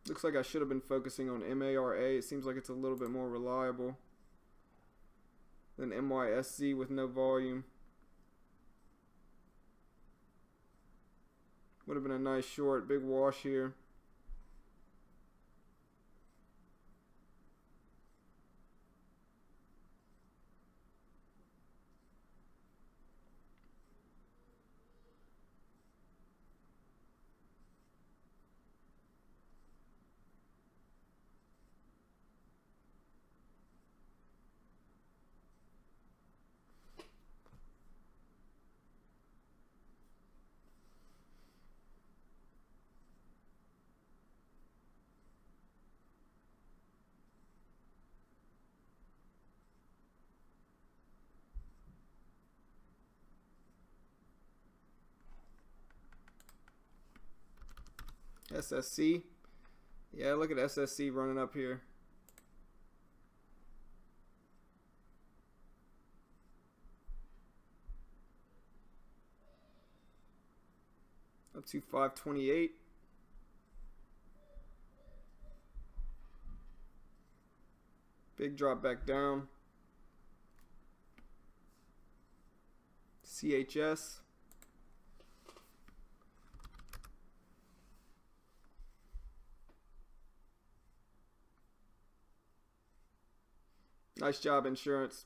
Looks like I should have been focusing on MARA. It seems like it's a little bit more reliable than MYSZ with no volume. Would have been a nice short, big wash here. SSC. Yeah, look at SSC running up here. Up to 528. Big drop back down. CHS. Nice job, insurance.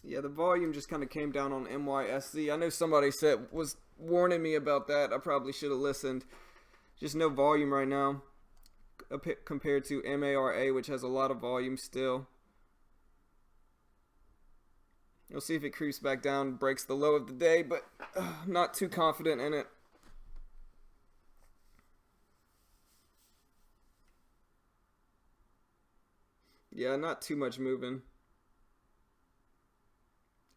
Yeah, the volume just kind of came down on MYSZ. I know somebody was warning me about that. I probably should have listened. Just no volume right now compared to MARA, which has a lot of volume still. We'll see if it creeps back down, breaks the low of the day, but not too confident in it. Yeah, not too much moving.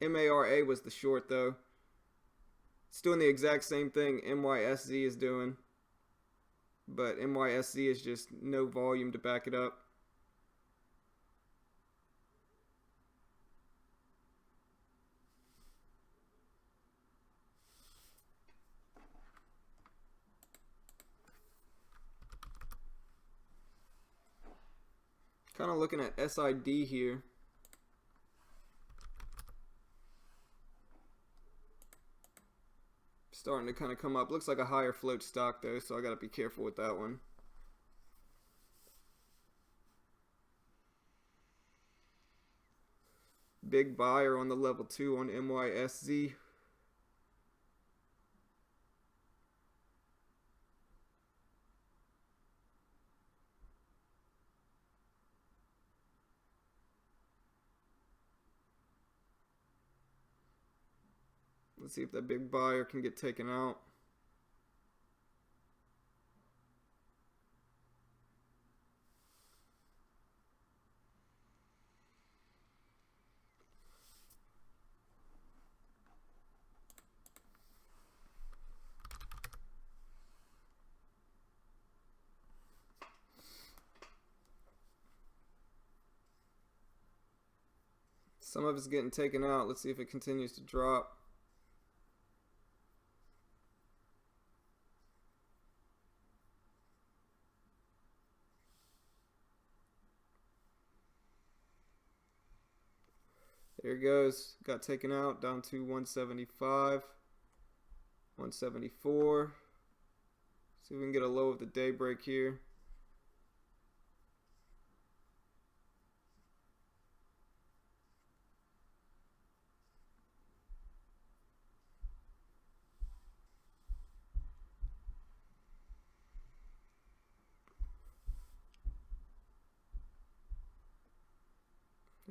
MARA was the short though. It's doing the exact same thing MYSZ is doing, but MYSZ is just no volume to back it up. Kind of looking at SID here. Starting to kind of come up. Looks like a higher float stock though, so I got to be careful with that one. Big buyer on the level 2 on MYSZ. Let's see if that big buyer can get taken out. Some of it's getting taken out. Let's see if it continues to drop. There it goes. Got taken out down to 175, 174. See if we can get a low of the day break here.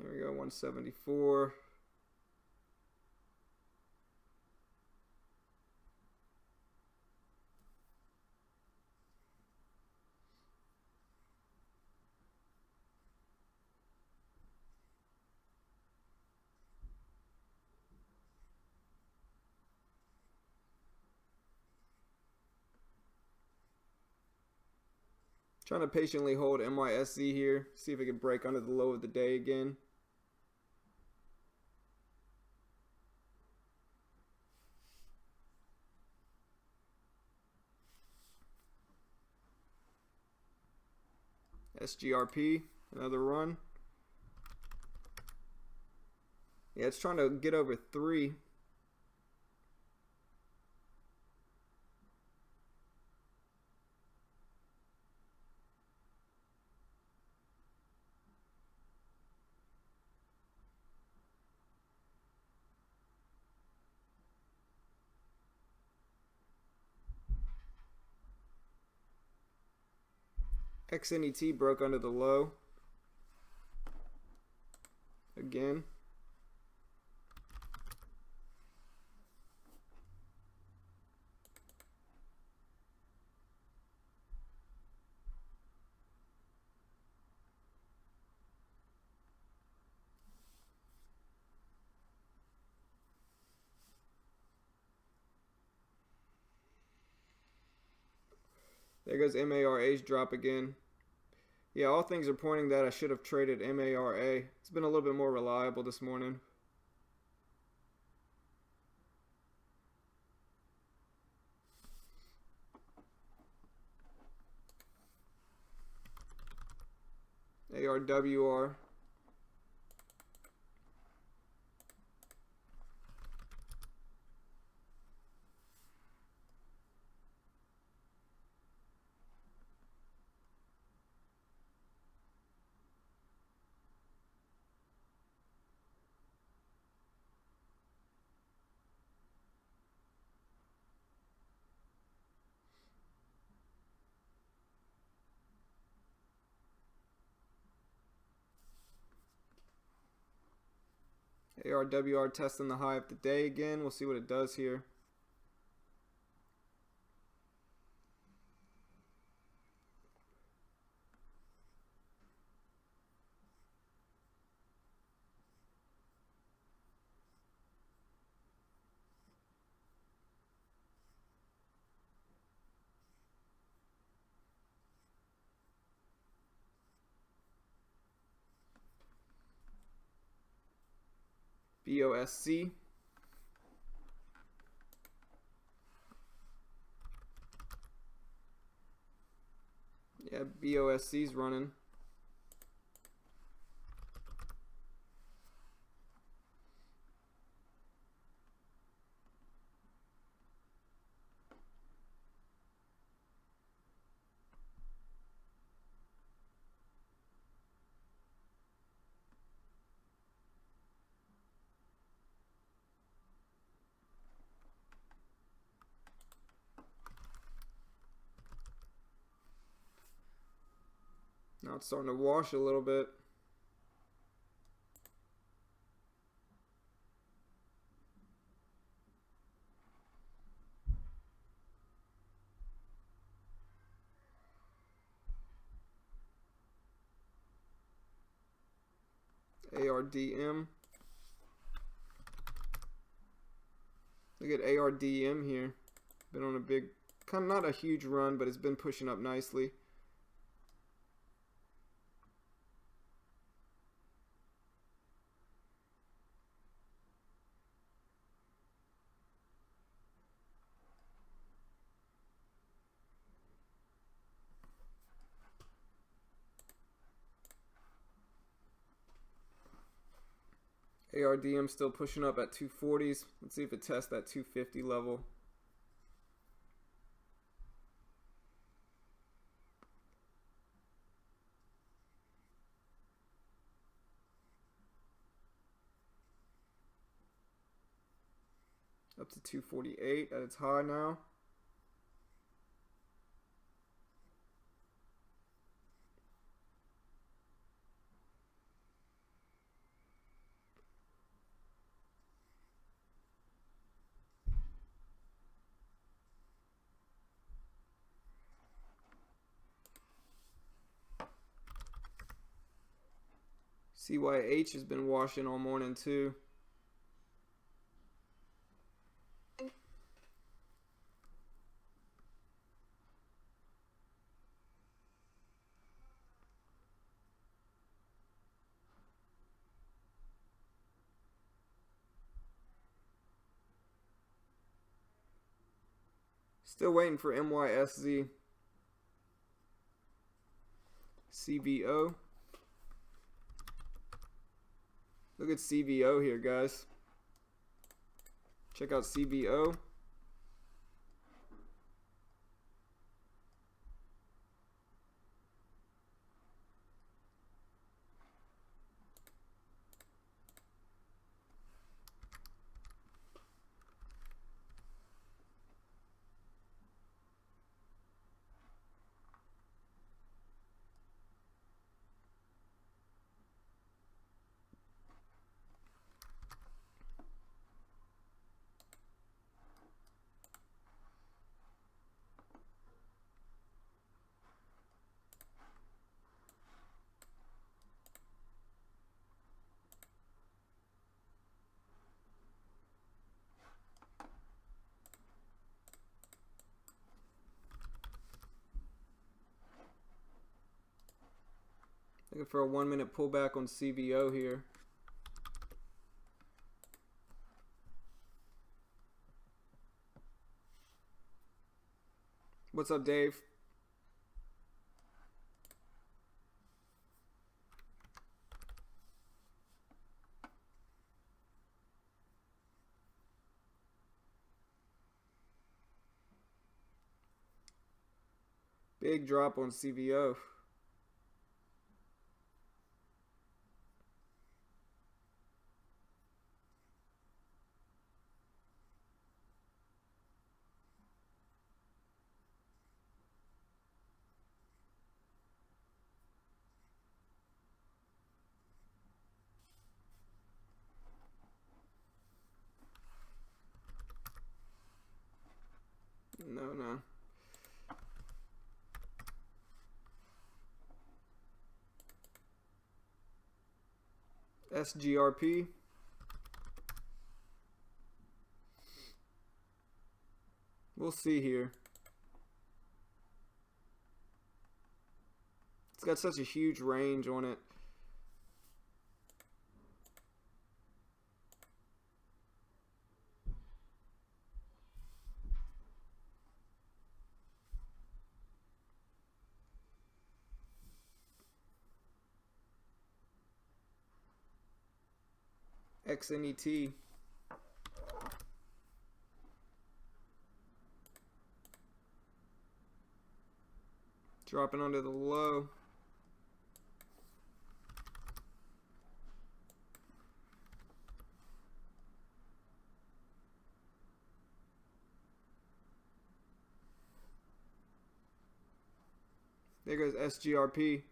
There we go, 174. Trying to patiently hold MYSZ here, see if it can break under the low of the day again. SGRP, another run. Yeah, it's trying to get over 3. XNET broke under the low again. There goes MARA's drop again. Yeah, all things are pointing that I should have traded MARA. It's been a little bit more reliable this morning. ARWR. ARWR testing the high of the day again. We'll see what it does here. BOSC. Yeah, BOSC's running. Now it's starting to wash a little bit. ARDM. Look at ARDM here. Been on a big, kind of not a huge run, but it's been pushing up nicely. ARDM still pushing up at 240s. Let's see if it tests that 250 level. Up to 248 at its high now. CYH has been washing all morning too. Still waiting for MYSZ. CVO. Look at CVO here, guys. Check out CVO. Looking for a 1 minute pullback on CVO here. What's up, Dave? Big drop on CVO. No. SGRP. We'll see here. It's got such a huge range on it. XNET. Dropping under the low. There goes SGRP.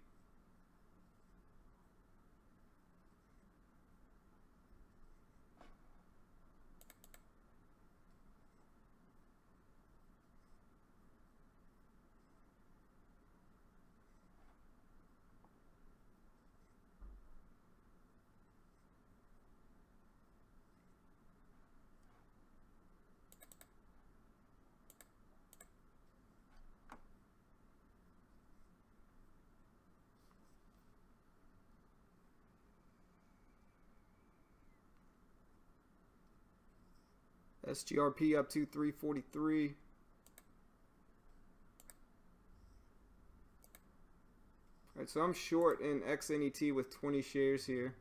SGRP up to 343. Alright, so I'm short in XNET with 20 shares here.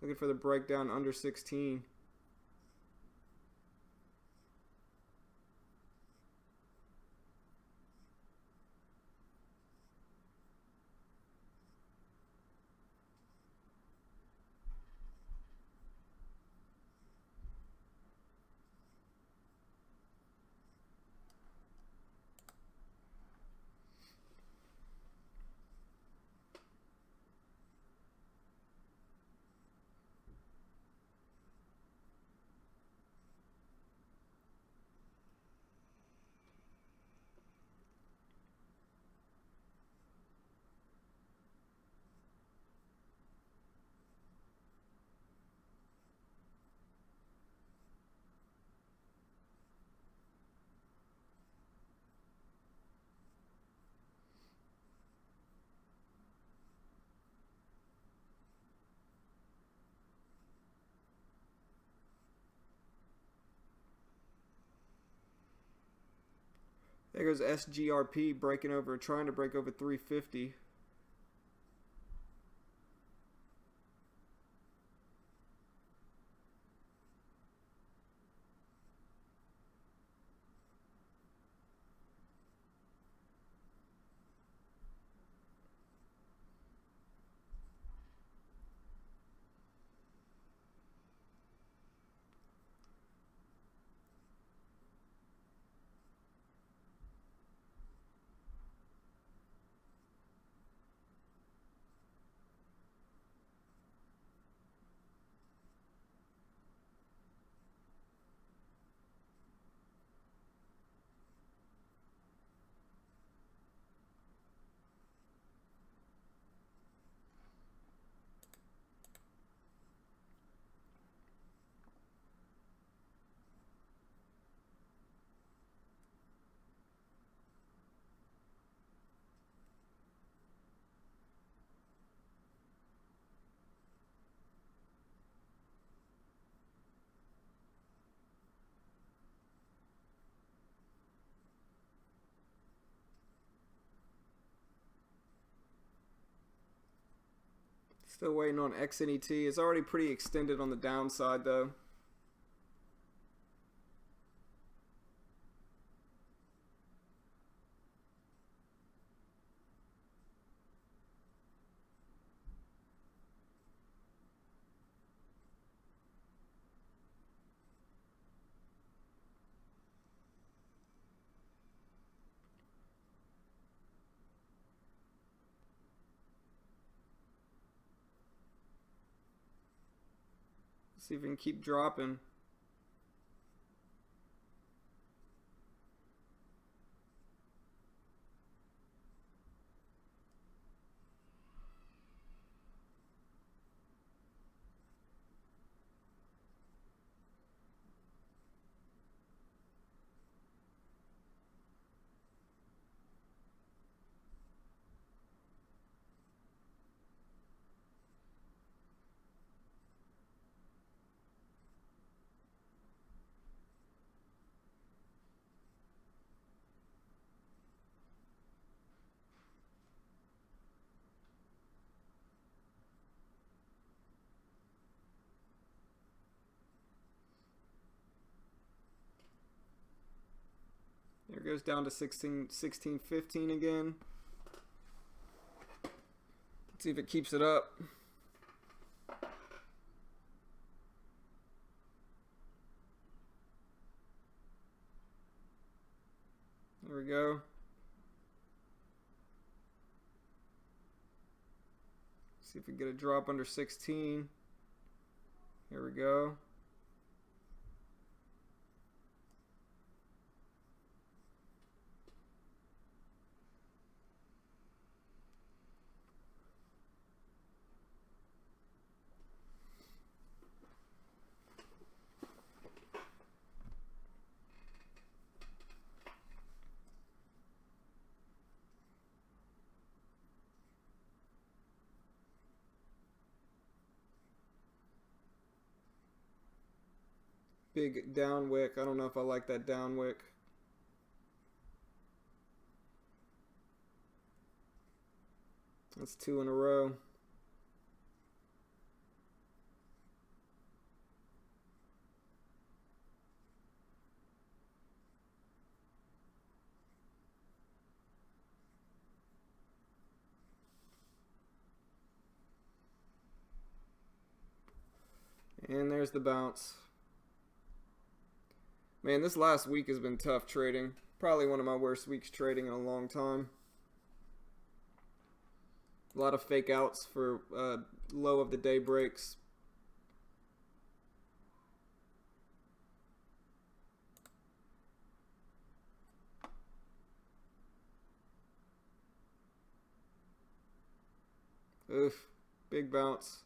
Looking for the breakdown under 16. There goes SGRP breaking over, trying to break over 350. Still waiting on XNET. It's already pretty extended on the downside though. See if we can keep dropping. There it goes down to 16.15 again. Let's see if it keeps it up. There we go. See if we get a drop under 16. Here we go. Big down wick. I don't know if I like that down wick. That's 2 in a row. And there's the bounce. Man, this last week has been tough trading. Probably one of my worst weeks trading in a long time. A lot of fake outs for low of the day breaks. Oof, big bounce.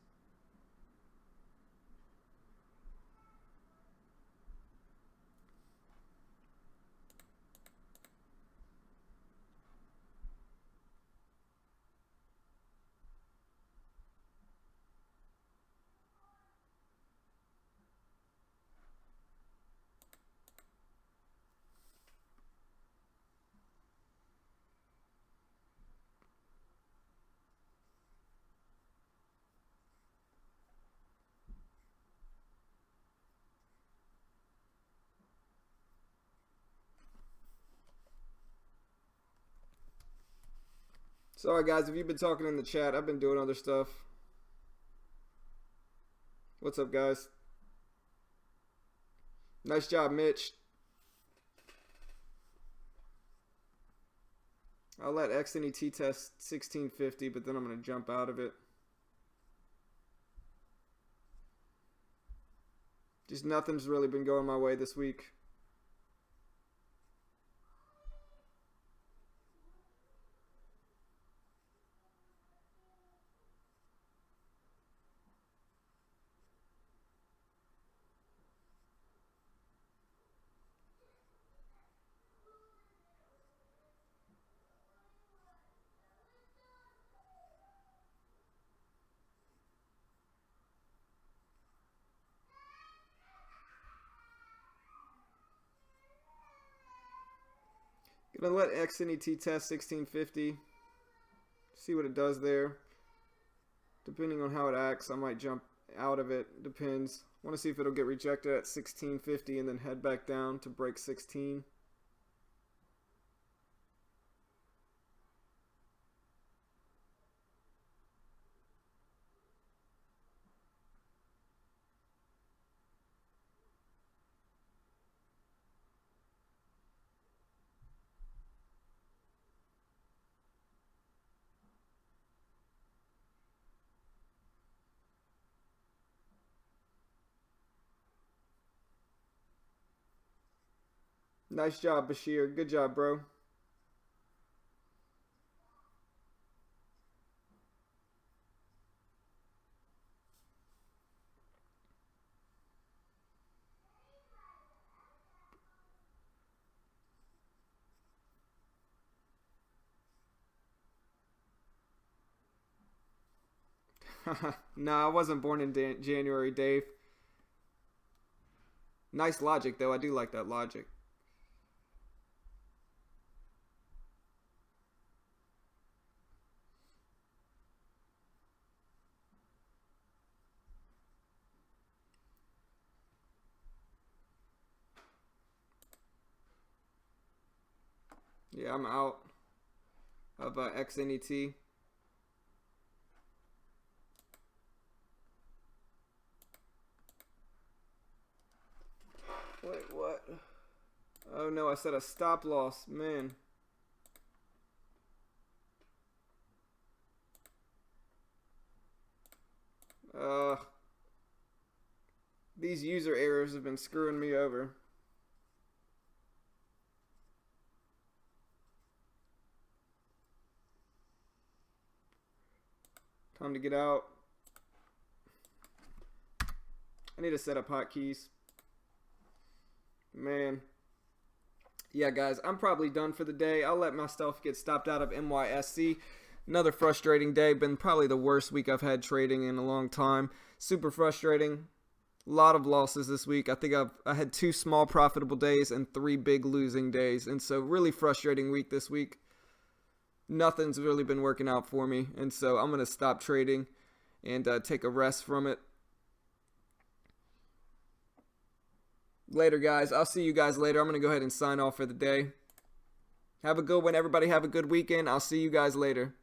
Sorry guys, if you've been talking in the chat, I've been doing other stuff. What's up guys? Nice job, Mitch. I'll let XNET test 1650, but then I'm going to jump out of it. Just nothing's really been going my way this week. Gonna let XNET test 1650. See what it does there. Depending on how it acts, I might jump out of it. Depends. Want to see if it'll get rejected at 1650 and then head back down to break 16. Nice job, Bashir. Good job, bro. No, I wasn't born in January, Dave. Nice logic, though. I do like that logic. Yeah, I'm out of XNET. Wait, what? Oh no, I said a stop loss, man. These user errors have been screwing me over. Time to get out. I need to set up hotkeys. Man. Yeah, guys, I'm probably done for the day. I'll let myself get stopped out of NYSC. Another frustrating day. Been probably the worst week I've had trading in a long time. Super frustrating. A lot of losses this week. I think I had 2 small profitable days and 3 big losing days. And so really frustrating week this week. Nothing's really been working out for me. And so I'm going to stop trading and take a rest from it. Later, guys. I'll see you guys later. I'm going to go ahead and sign off for the day. Have a good one, everybody. Have a good weekend. I'll see you guys later.